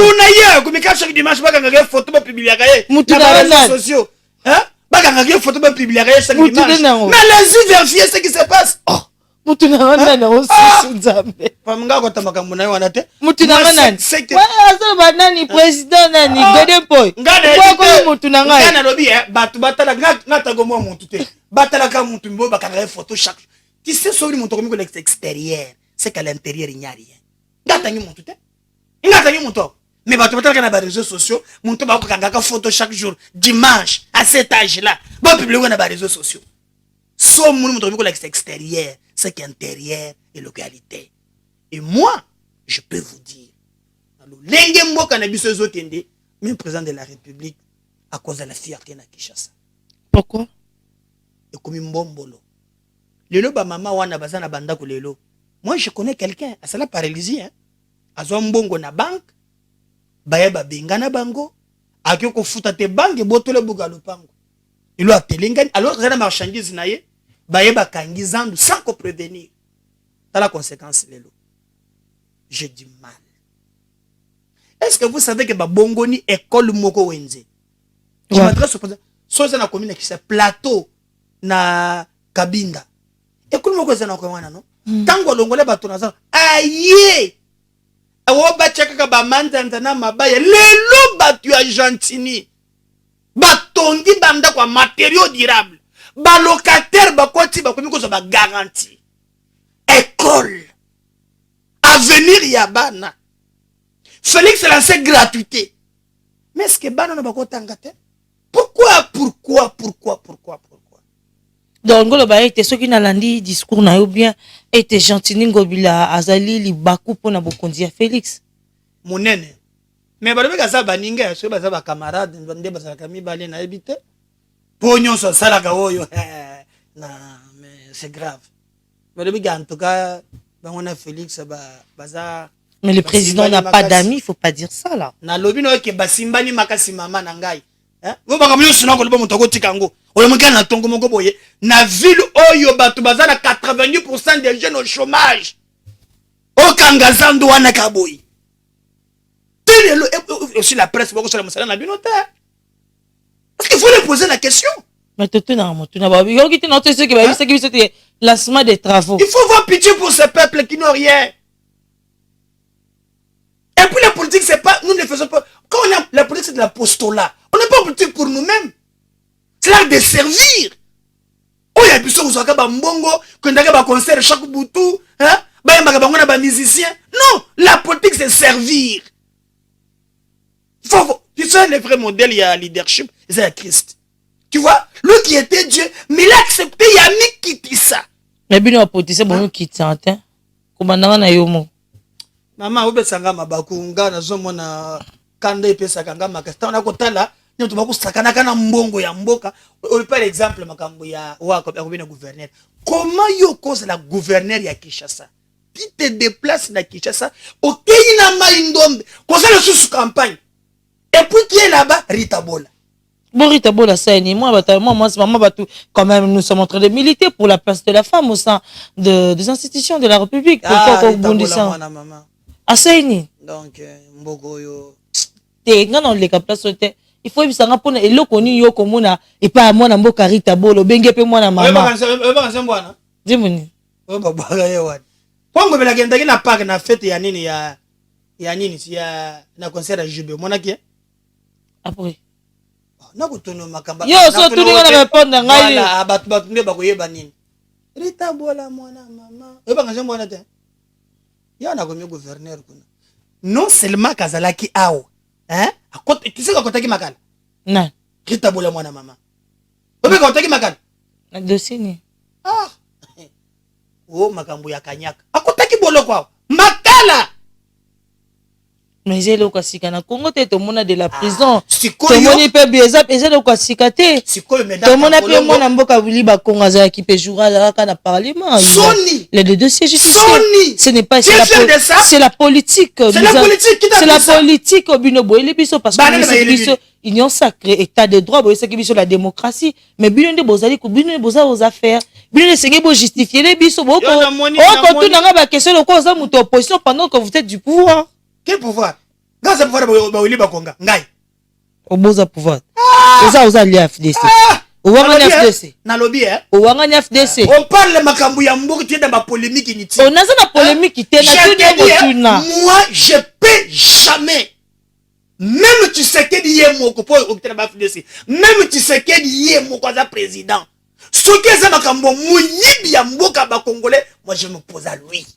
Comme chaque dimanche, bah, quand photo publier sur les réseaux sociaux. Hein? Bah, quand photo publier chaque dimanche. Mais allez-y vérifier ce qui se passe. Oh. Mutu na wana aussi Nzambe. Pamanga ko tamaka muna wana te. Mutu na nani? Wa ba nani président nani Godin Boy. Ngana ko mutu na ngai. Ngana lobi batu batala ngata go mo mutu te. Batala ka mutu mbo bakanga photo chaque. Tu sais sobre mutu ko miko l'extérieur, c'est qu'à l'intérieur il n'y a rien. Ngata ngi mutu te. Ngata ngi mutu. Mais batu batala na réseaux sociaux, mutu ba ko kanga ka photo chaque jour dimanche à cet âge là. Ba publier na réseaux sociaux. So mutu ko l'extérieur. C'est qu'intérieur et localité. Et moi, je peux vous dire, même président de la République, à cause de la fierté na Kinshasa. Pourquoi? Et comme mbombolo. Lelo ba mama wana bazana banda ko lelo. Moi je connais quelqu'un, à cela paralysie hein. Azo mbongo na banque, baye ba benga na bango, akyo ko futa te banque botole bugalo pango. Il a telengani alors que la marchandise na ye Bayeba kangizandu sans qu'on prévenir. Dans la conséquence, Lelo. J'ai du mal. Est-ce que vous savez que Bongoni école moko wenze? Je m'adresse au président. Soit na commune qui c'est plateau na Kabinda. École moko wenze na kwa non? Tango longole bato na za. Aye. Awo ba chaka ba manzanza na mabaya. Lelo batu Argentini. Batondi banda kwa matériaux durables. Ba locataire ba koti ba komi ko ba garantie école avenir ya bana Félix lancé gratuité mais est-ce que bana na ba kotanga te pourquoi donc ngolo ba été soki na landi discours na yo bien était gentil ngobila azali libaku pona bokonzi ya Félix monene mais ba lobeka za baninga so ba za ba camarade ndé ba za kami balé na ebité Pognon so salaka oyo na mais c'est grave. Mais le en tout cas on a Félix baza mais le président n'a pas d'amis, il faut pas dire ça là. Na lobi no ke basimbani makasi mama na ngai. Hein? Vous ba kamyo sina ko lobo mutoko tikango. Oyo mukana tongo moko boye na ville oyo batu baza na 90% des jeunes au chômage. O kangazando wana kaboyi. Tele aussi la presse boko sala musala na binote. Parce qu'il faut lui poser la question. Mais tu lancement des travaux. Il faut avoir pitié pour ce peuple qui n'ont rien. Et puis la politique, c'est pas, nous ne faisons pas. Quand on a la politique, c'est de l'apostolat. On n'est pas politique pour nous-mêmes. C'est là de servir. Oh, il y a plus de mbongo, qu'on a un concert chaque boutou, hein? Ba musicien. Non, la politique, c'est servir. Tu sais, le vrai modèle, il y a leadership, c'est Christ. Tu vois, lui qui était Dieu, mais il a accepté, il a mis quitter ça. Mais bien, on peut dire, bon, qui t'entend. Comment on a eu mon. Maman, vous êtes sanga mabakunga, na zomo na kanda epesa kanga makasta. On a kotala, nous tu vas sakana kana mbongo ya mboka. Par exemple, makambo ya wako ya kubina gouverneur. Comment yo cause la gouverneur ya Kinshasa? Tu te déplaces na Kinshasa, ok, na maindombe. Cause le sous campagne. Et puis qui est là-bas? Rita Bola. Bon, Rita Bola, ça est moi, quand même, nous sommes en train de militer pour la place de la femme au sein des institutions de la République. Ah, Rita Bola, maman. Ah, ça est donc, mbogo yo. Non, les place il faut que ça rapporte et le connu yo komuna et pas moi na mboka Rita Bola, bengue pe moi na maman. Dis-moi. Oh, baba yewa. Pongo bela kenda na park na fête ya nini ya nini si ya na concert ya Jube monaki après na kutono makamba yo so tu ni na répondre ngai wala batu nde bakoyeba nini Rita Bola mwana mama eba nganje mwana te ya na komi gouverneur kuna non seulement kazalaki awo hein akote tu sais kakotaki makala na Rita Bola mwana mama eba kakotaki makala na dossier ni ah makambo ya kanyaka akotaki bolo kwao makala Mais j'ai le Kwasika na Congo, tout le monde de la prison. Sikoyo. Tout le monde peut bien ça, et le Kwasika te. Sikoyo, mais Tout le monde a pu moi n'amboka vuli ba Congo za qui peut jouer à la parlement. Sony. Les deux dossiers justiciers. Sony. Ce n'est pas c'est la politique. C'est la politique. C'est la politique qui t'a C'est la politique au binobo et les biso parce que les biso union sacrée état de droit boy c'est que biso la démocratie mais bino de bozali ko bino boza aux affaires bino de sengé bo justifier les biso bo ko tout nanga ba question le cause muto opposition pendant que vous êtes du pouvoir. Quel pouvoir? Dans ce pouvoir ba wili ba konga ngai. Oboza pouvoir. Oza li FDC. Ouangani FDC. Na lobby hein. Ouangani FDC. On parle de makambu ya mboki tu es dans ma polémique inutile. On a ça la polémique qui t'est na moi je peux jamais. Même tu sais que yé moko po okutela ba FDC. Même tu sais que yé moko za président. Ce que ça makambu muyibi ya mboka ba congolais, moi je me pose à lui.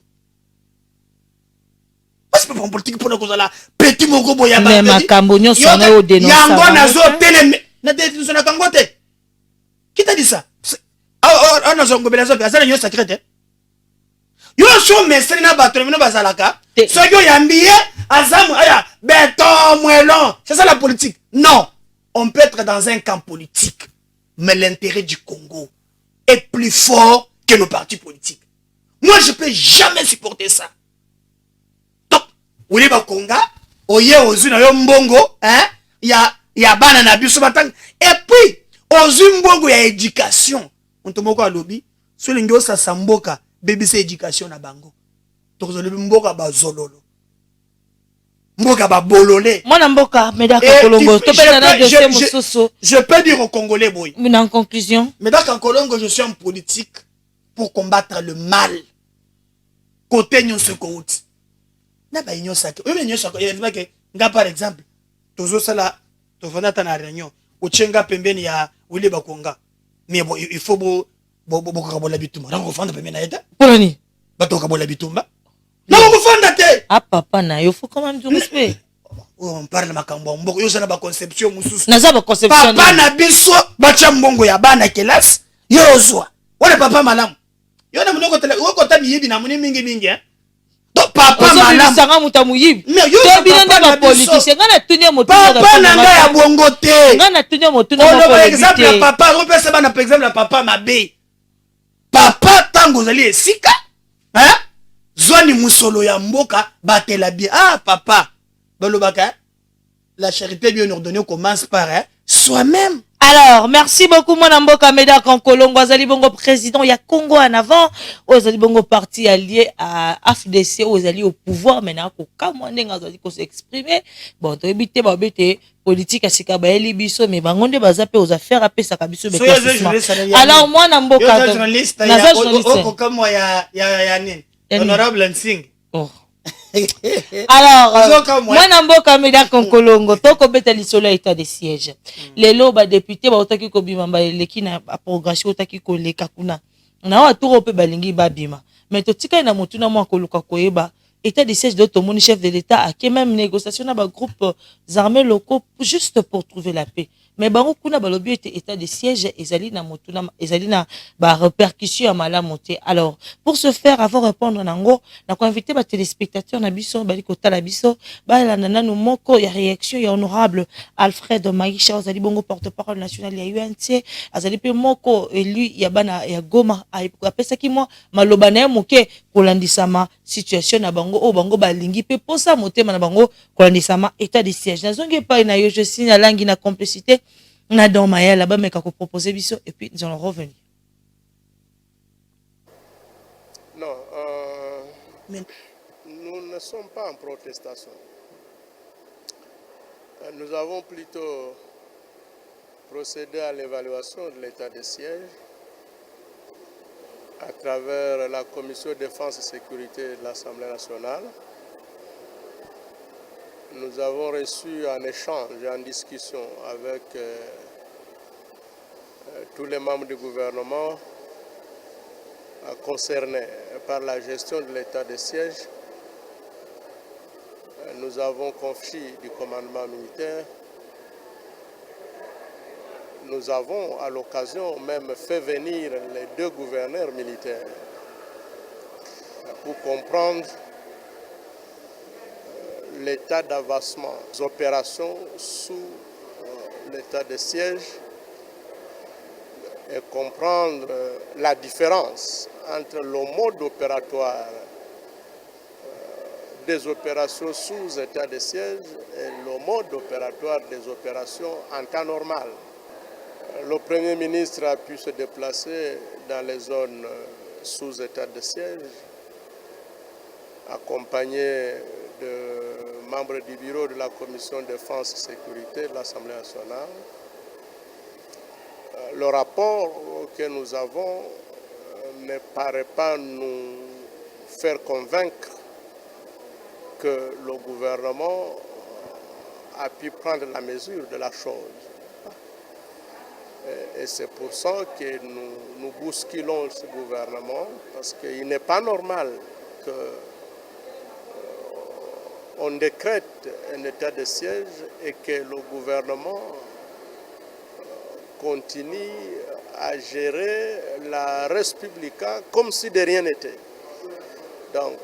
Parce que pour politique pour nous là petit moko boya ba. Mais makambu nyo sona au dénoncer. Yango nazo télé na détention na kangote. Qui t'a dit ça? On a zongo belazo pe azala nyo secret. Yo so mestre na bato mino bazalaka. Soyo yambiye azamu aya béton moellon. C'est ça la politique. Non, on peut être dans un camp politique, mais l'intérêt du Congo est plus fort que nos partis politiques. Moi, je peux jamais supporter ça. Donc, Wili Bakonga, oye ozuna yo mbongo, hein? Ya bana na biso batang. Et puis ozui mbongo ya éducation. On te moko alobi, so lingo sa samboka, baby c'est éducation na bango. Tozolobi mboka ba zololo. Mboka ba bololé. Moi mboka medaka kolongo, to pena na dossier mususu. Je peux dire aux Congolais boy. Mais en conclusion, medaka kolongo je suis en politique pour combattre le mal. Côté nyon sekouti. Na ba nyon sake. Oui mais nyon sake, il dit que nga par exemple, tozo sala to vana ta na réunion. Ochenga pembeni ya Wili Bakonga. Mais bon, il faut bo kabola bitumba. Rango fanda pembeni na eta. Poloni. Bato kabola bitumba. Non, vous fanda te. Ah papa na, il faut quand même du respect. On parle makambo mboko yo sana ba conception mususu. Na za ba conception. Papa na biso bacha mbongo ya bana kelas. Yo zwa. Wale papa malamu. Yo na munoko tele, wo kota miyibi na muni mingi hein. Donc papa malamu. Sanga mutamuyibi. Mais yo papa na politique, ngana tunya motu. Papa na nga ya bongo te. Ngana tunya motu na politique. Par exemple ya papa, on peut se bana par exemple ya papa mabe. Papa tango zali esika. Hein? Zoni musolo ya mboka batela bien. Ah papa. Balobaka. La charité bien ordonnée commence par soi-même. Alors, merci beaucoup, mon amboka Meda Kankolongo, Azali Bongo président, il y a Congo en avant, Azali Bongo parti allié à AFDC, Azali au pouvoir, maintenant, Kamwande, Azali ko s'exprimer. Bon, to ebite, babete, politique, asika, baeli biso, mais bangonde bazape aux affaires, apé sakabiso, alors, moi, Namboka, journaliste, comme moi, honorable Nsing. Oh. Alors, moi namboka Meda Kankolongo toko beta lisolo état de siège. Lelo ba député ba otaki ko bima ba leki na progression otaki ko leka kuna. Na wa turo pe balingi ba bima. Mais to tika na mutuna mwa ko luka koyeba état de siège de tout mon chef de l'état a que même négociation na ba groupe armés locaux juste pour trouver la paix. Mais bango kuna balobi était état de siège ezali na motuna ezali na ba répercussion à malamonté. Alors pour ce faire avant répondre nango na ko inviter ba téléspectateurs na biso bali ko tala biso ba la nana no moko ya réaction ya honorable Alfred Maïcha azali bongo porte-parole national ya UNC azali pe moko élu ya bana ya Goma apesa ki moi maloba na moke kolandisama situation na bango o bango balingi pe posa motema na bango kolandisama état de siège nazongi pa na yo je signe la langue na complicité na dans Maya là-bas mais kako proposer biso et puis nous allons revenir. Non, nous ne sommes pas en protestation. Nous avons plutôt procédé à l'évaluation de l'état de siège à travers la Commission défense et sécurité de l'Assemblée nationale. Nous avons reçu un échange et en discussion avec tous les membres du gouvernement concernés par la gestion de l'état de siège. Nous avons confié du commandement militaire. Nous avons à l'occasion même fait venir les deux gouverneurs militaires pour comprendre l'état d'avancement des opérations sous l'état de siège et comprendre la différence entre le mode opératoire des opérations sous état de siège et le mode opératoire des opérations en temps normal. Le Premier ministre a pu se déplacer dans les zones sous état de siège, accompagné de membres du bureau de la Commission défense et sécurité de l'Assemblée nationale. Le rapport que nous avons ne paraît pas nous faire convaincre que le gouvernement a pu prendre la mesure de la chose. Et c'est pour ça que nous bousculons ce gouvernement, parce qu'il n'est pas normal qu'on décrète un état de siège et que le gouvernement continue à gérer la res publica comme si de rien n'était. Donc,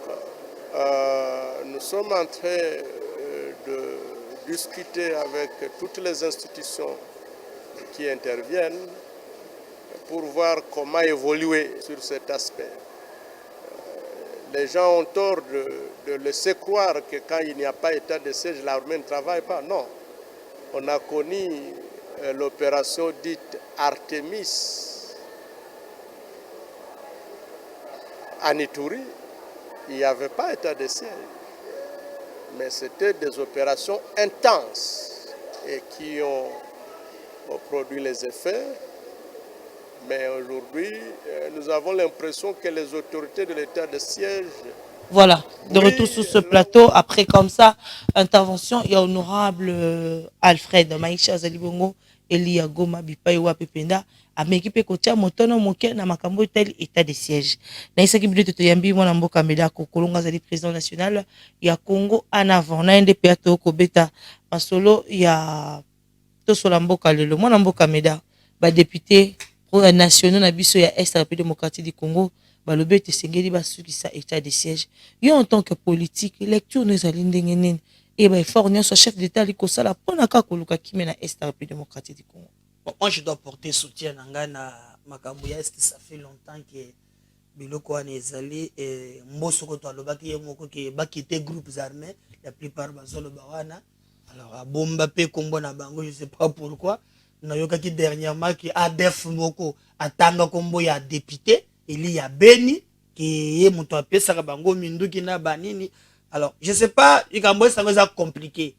nous sommes en train de discuter avec toutes les institutions qui interviennent pour voir comment évoluer sur cet aspect. Les gens ont tort de laisser croire que quand il n'y a pas état de siège, l'armée ne travaille pas. Non. On a connu l'opération dite Artemis à Ituri. Il n'y avait pas état de siège. Mais c'était des opérations intenses et qui ont produit les effets. Mais aujourd'hui, nous avons l'impression que les autorités de l'état de siège... Voilà, de retour sur ce plateau, après comme ça, intervention, il y a honorable Alfred Maïcha Zalibongo, Elia Goma, Bipaiwa Pependa, à m'équiper kotia motono moke na makambo tel état de siège. Na isa kibide to yambi mwana mboka meda ko kolonga zali président national ya Congo en avant na NDP to ko beta masolo ya to sola mboka lelo mwana mboka meda ba député nationaux na biso ya Est République démocratique du Congo balobe te sengeli basukisa état de siège. Yo en tant que politique lecture nous ali ndenge nini et ba effort nyonso chef d'état liko sala pona ka koluka kimena Est République démocratique du Congo. Bon, moi je dois porter soutien na makambo ya Est. Ça fait longtemps que biloko wana ezali et mboso ko to alobaki moko ke bakite groupes armés la plupart bazolo bawana. Alors à bomba pe kombo na bango je sais pas pourquoi. Na yokaki dernièrement ki ADF moko atanga kombo ya député ili ya Beni ki ye muto apesa ka bango minduki na banini. Alors je sais pas ikambo sango za compliqué.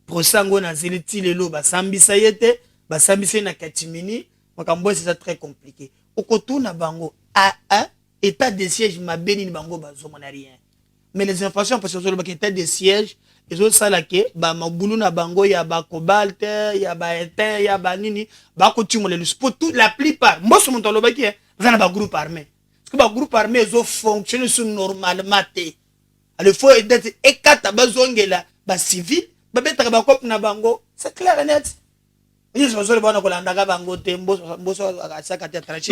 Prosango na zeliti lelo ba sambisa yete ba sambisa na katimini makambo c'est très compliqué. Okotu na bango a état de siège ma Beni ni bango bazo mona rien. Mais les informations parce que sur le état de siège les autres salake ba mabulu na bango ya ba cobalt ya ba étain ya ba nini ba ko tumole le pour toute la plupart mboso monto lo baki za na ba groupe armé parce que ba groupe armé zo fonctionne sur normalement té il faut être ekata bazongela ba civil ba betaka ba cop na bango c'est clair et net. Mais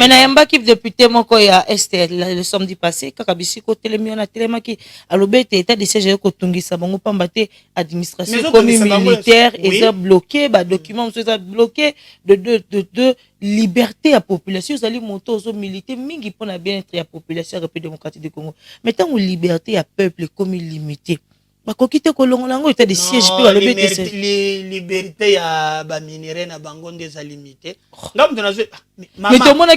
na yamba ki député moko ya Est le samedi passé kaka bisiko telemi na telema ki alobete état de siège ko tungisa bango pambate administration comme militaire et bloqué ba documents sont bloqués de liberté à population zali moto zo militaire mingi pona bien être ya population République démocratique du Congo mais tant liberté à peuple comme limité bakokite kolongola ngo état de siège pe alobete liberté ya ba minéraux na bango ndeza limité ngam tonazo mais to mona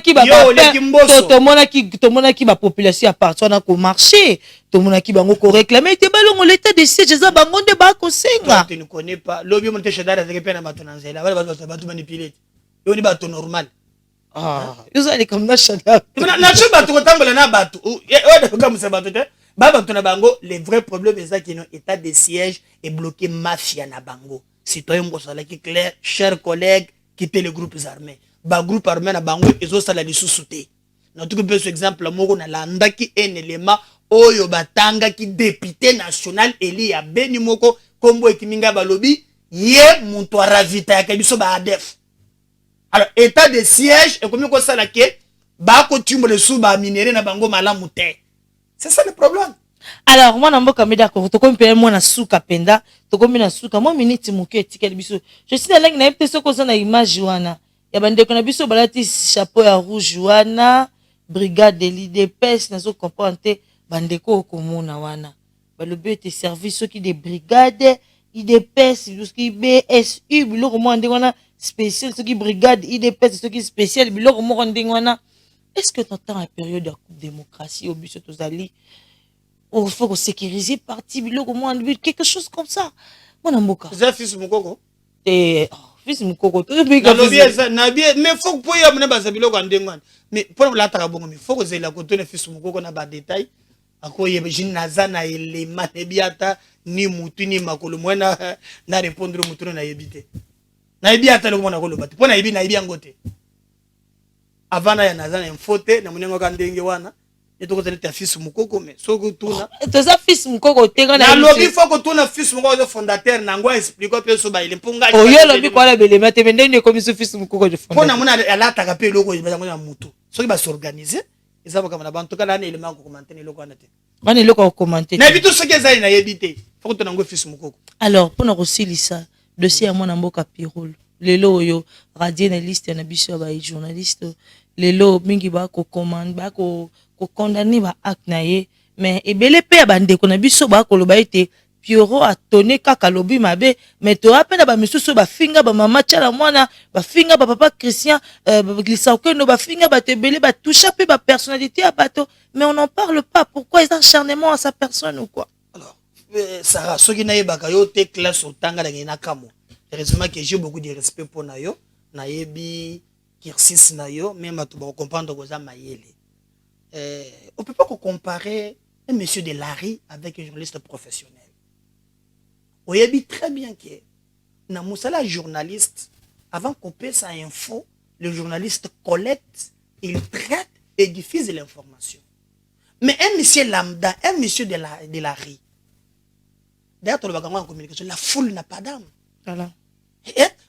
ki ba population à part na ko marché to mona ki bango ko réclamer te balongo l'état de siège za bango nde ba ko senga tu ne connais pas lobi mo te shedara za pe na bato na nzela wala bato manipulate yo ni bato normal yo za les comme na shadara na choba to kotambola na bato o de comme ça bato te Baba tona bango, les vrais problèmes c'est que l'état de siège est bloqué mafia na bango. Citoyen mbosala qui clair, chers collègues, quittez les groupes armés. Ba groupe armé na bango ezo sala li sous-souté. Na tout peu exemple moko na landa ki un élément oyo batanga ki député national eli ya Beni moko kombo ekiminga balobi ye muntu ravita ya kabiso ba ADF. Alors état de siège et comme ko sala ke ba ko tumbo le sous ba minéré na bango malamu te. C'est ça le problème. Alors, moi, je suis d'accord. Tu peux moi na souka penda, tu peux na souka. Moi, minute muke ticket biso. Je suis là na epte soko na image wana. Ya bande ko na biso balati chapeau ya rouge wana, brigade de l'IDPS na zo comprendre bande ko komona wana. Balobi te service soki de brigade IDPS, soki BSU biloko mo ndenge wana spécial soki brigade IDPS soki spécial biloko mo ndenge wana. Est-ce que tu entends la période de la coupe démocratie au biso tozali il faut sécuriser parti biloko mo quelque chose comme ça. Mon amboka. C'est fils mukoko. Fils mukoko. Mais faut que poya mona baza biloko ndengwana. Mais pour la taka bongo mais faut que zela ko tone fils mukoko na ba détail. Akoye jinaza na elema nebiata ni mutu ni makolo mwana na répondre mutu na yebite. Na yebiata lo mona ko lobati. Pona yebi na yebi angote. Avana ya nazana mfote na munengo ka ndenge wana. Et donc tu as fils mukoko mais soko tuna. Tu as fils mukoko tenga na. Na lobi faut que tuna fils mukoko fondateur na ngwa explique pe so ba ile mpunga. Oh yo lobi kwa la bele mate bende ne comme ce fils mukoko de fondateur. Pona mona ala taka pe loko ba ngwa mutu. Soki ba s'organiser, ezaba kama na bantu kala na élément ko commenter ne loko na te. Bani loko commenter. Na bitu soki ezali na yebite. Faut que tuna ngwa fils mukoko. Alors pour na kosilisa dossier ya mwana mboka Pirol. Lelo yo radialiste na biso ba journaliste. Lelo mingi ba ko commande ba ko condamné ba acte na ye mais ebele pe bande ko na biso ba ko loba ete Pioro a tonné kaka lobi mabe mais to apena ba misusu ba finga ba mama tchala mwana ba finga ba papa Christian glissa okendo ba finga ba tebele ba toucha pe ba personnalité à bateau mais on n'en parle pas. Pourquoi ils acharnement à sa personne ou quoi? Alors Sarah soki na yebaka yo te classe otanga na ngina kamo heureusement que j'ai beaucoup de respect pour na yo na yebi kirsis na yo même tu vas comprendre que ça mayele. On ne peut pas comparer un monsieur de Larry avec un journaliste professionnel. On y dit très bien que dans Moussala journaliste, avant qu'on paie sa info, le journaliste collecte, il traite et diffuse l'information. Mais un monsieur lambda, un monsieur de Larry, d'ailleurs, en communication, la foule n'a pas d'âme. Voilà.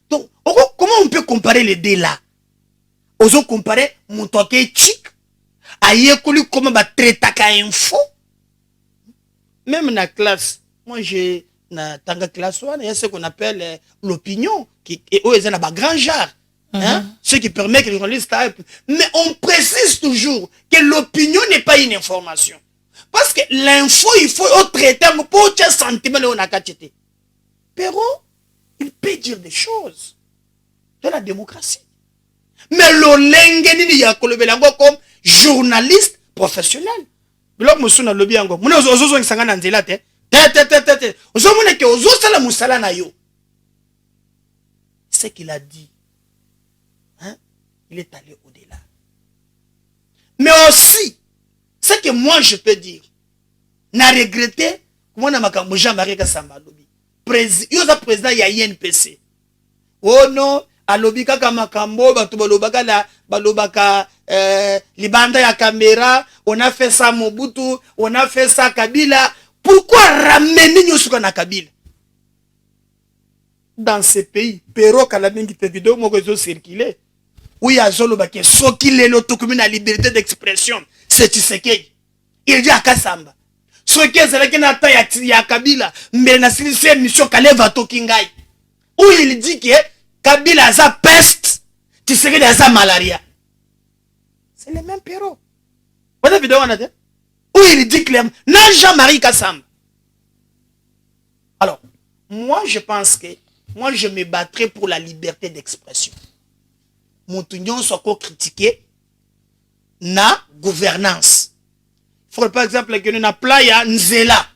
Donc, comment on peut comparer les deux là? Osons comparer mon toqué chic. Aïe, comment va traiter ta info? Même dans la classe, moi j'ai dans la classe, il y a ce qu'on appelle l'opinion, qui est un grand genre. Ce qui permet que les journalistes. Mais on précise toujours que l'opinion n'est pas une information. Parce que l'info, il faut traiter pour que sentiment on a cacheté. Pero, il peut dire des choses dans la démocratie. Mais l'olengeni ya kolobelango comme journaliste professionnel. Bilok musuna lobi yango. Muna ozozo ngisanga na nzela te. Te. Ozo muna ke ozo sala musala na yo. Ce qu'il a dit. Hein? Il est allé au-delà. Mais aussi, ce que moi je peux dire, n'a regretté comment na makambo Jean-Marie Kasamba lobi. Président ya INPC. Oh non, alobi kaka makambo batu balobaka libanda ya caméra, on a fait ça Mobutu, on a fait ça Kabila. Pourquoi ramener Nyosuka na Kabila? Dans ce pays, pero kalamingi te vidéo moko zo circuler. Oui, azoloba ke soki lelo tokumi na liberté d'expression, c'est Tshisekedi. Il dit à Kasamba. Soki ezalaki na ta ya Kabila, mais na silise mission Kaleva Tokingai. Où il dit que Kabila a sa peste, Tshisekedi a sa malaria. C'est le même Péro. Vous avez vidéo où il dit clairement, non Jean-Marie Kassam. Alors, moi je pense que, moi je me battrai pour la liberté d'expression. Mon tunion soit critiqué na gouvernance. Il faut par exemple que nous na playa Nzela.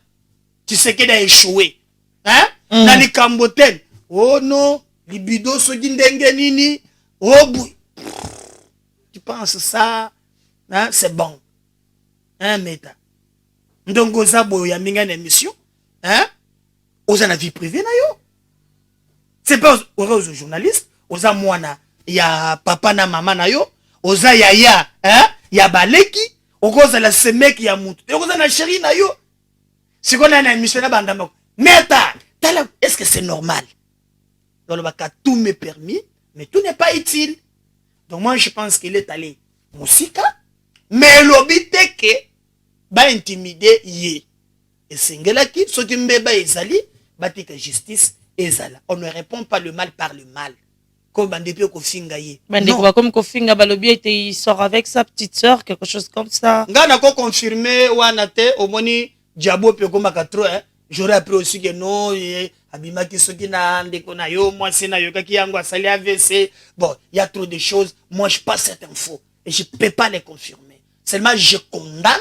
Tshisekedi a échoué. Hein? Na li Kamboten. Oh non, libido so dindenge nini. Oh boy. Tu penses ça, hein, c'est bon. Hein, Meta. Donc, oza boyo ya minga na émission, hein? Oza na vie privée na yo. C'est pas aux journalistes, oza mwana ya papa na mama na yo, oza yaya, hein? Ya baleki, oza la semeki ya mutu. Oza na chéri na yo. Si on a une émission na bandama. Meta, est-ce que c'est normal? Donc, tout m'est permis, mais tout n'est pas utile. Donc moi je pense qu'il est allé Moussika, mais l'obité que va intimider yé. esengelaki soki mbeba ezali batika justice ezala. On ne répond pas le mal par le mal. Comme Bandepi Kofinga ye. Bandeko comme Kofinga Balobi il sort avec sa petite sœur, quelque chose comme ça. Nga ko confirmé wana te omoni Diabo pe ko makatro hein. J'aurais appris aussi que non abimaki soki na ndeko na yo moi c'est na yo kaki yango asali AVC. Bon, il y a trop de choses. Moi je passe cette info et je peux pas les confirmer. Seulement je condamne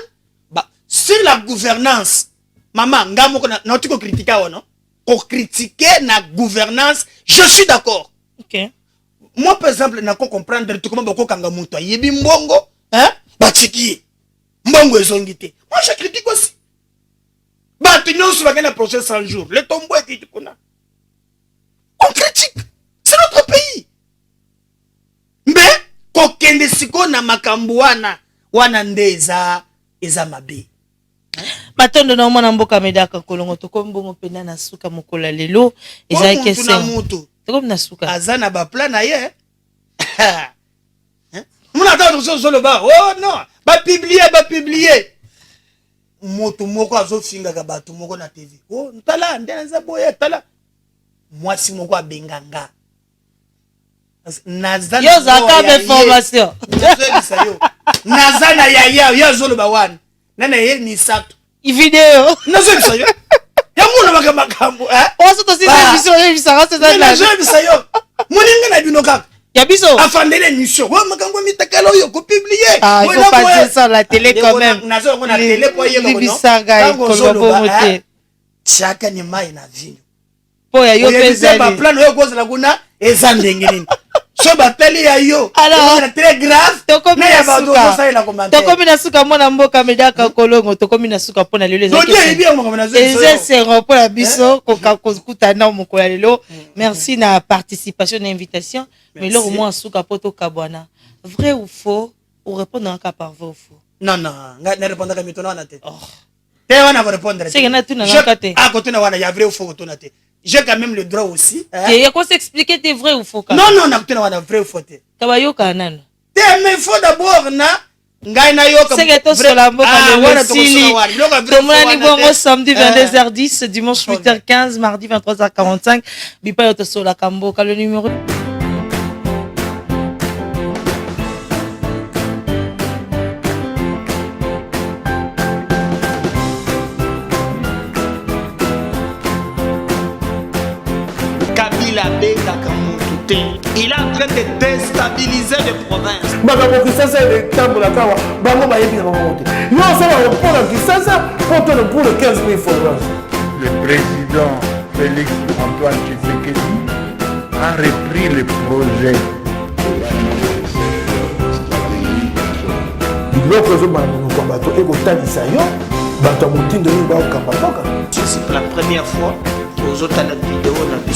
sur la gouvernance. Maman, nga moko na tu ko critiquer ou non? Ko critiquer na gouvernance, je suis d'accord. OK. Moi, par exemple, je comprendre tout comment beaucoup kanga muto yebi mbongo, hein? Batiki. Mbongo ezongite. Moi, je critique aussi. Batu nyonso bakena procès 100 jours. Le tombeau est dit kuna. On critique. C'est notre pays. Mais kokende siko na makambo wana ndeza eza mabe. Matondo na mwana mboka medaka kolongo to kombongo pena na suka mokola lelo eza kese. Comme Nasuka. Azana ba plan na ye. Mon attend sur le bas. Oh non, ba publier. Moto moko azo finga ka batu moko na TV. Oh, ntala ndenza boye tala. Moi si moko abenganga. Nazana. Yo zaka be formation. Nazana ya yo zo le ba wan. Nana ye ni sato. I video. Nazo bisayo. Yamuno makambo on s'est aussi émission ça c'est ça na je bisayo moninga na bino kaka ya biso afandele émission wa makambo mitakala yo ko publier il faut pas dire ça la télé quand même nazo ngona télé po yeba no bisanga ikobomote chaka ni mai na vino po ya yo pesa ba plan yo kozala kuna eza ndenge nini so bateli ya yo alors très grave tokomi na ba do ça ila commentaire tokomi na suka mwana mboka medaka kolongo tokomi na suka pona lelo eza sera pona biso koka kokuta na mokola lelo merci na participation na invitation mais là au moins suka poto kabwana vrai ou faux ou répondre encore par vrai ou faux non nga na répondre ka mitona na tête te wana va répondre c'est que na tuna na kate ah côté na wana ya vrai ou faux to na tête. J'ai quand même le droit aussi. Il y a quoi s'expliquer t'es vrai ou faux quand non, on a vrai ou faux. Kabayoka nan. Mais il faut d'abord na ngai na yo comme. C'est que to sur la mboka de Sili. Tomani bongo samedi 22h10, dimanche 8h15, mardi 23h45. Bipa yo to sur la kamboka le numéro. Il est en train de déstabiliser les provinces. Le président Félix Antoine Tshisekedi a repris le projet. C'est la première fois que vous avez la vidéo dans le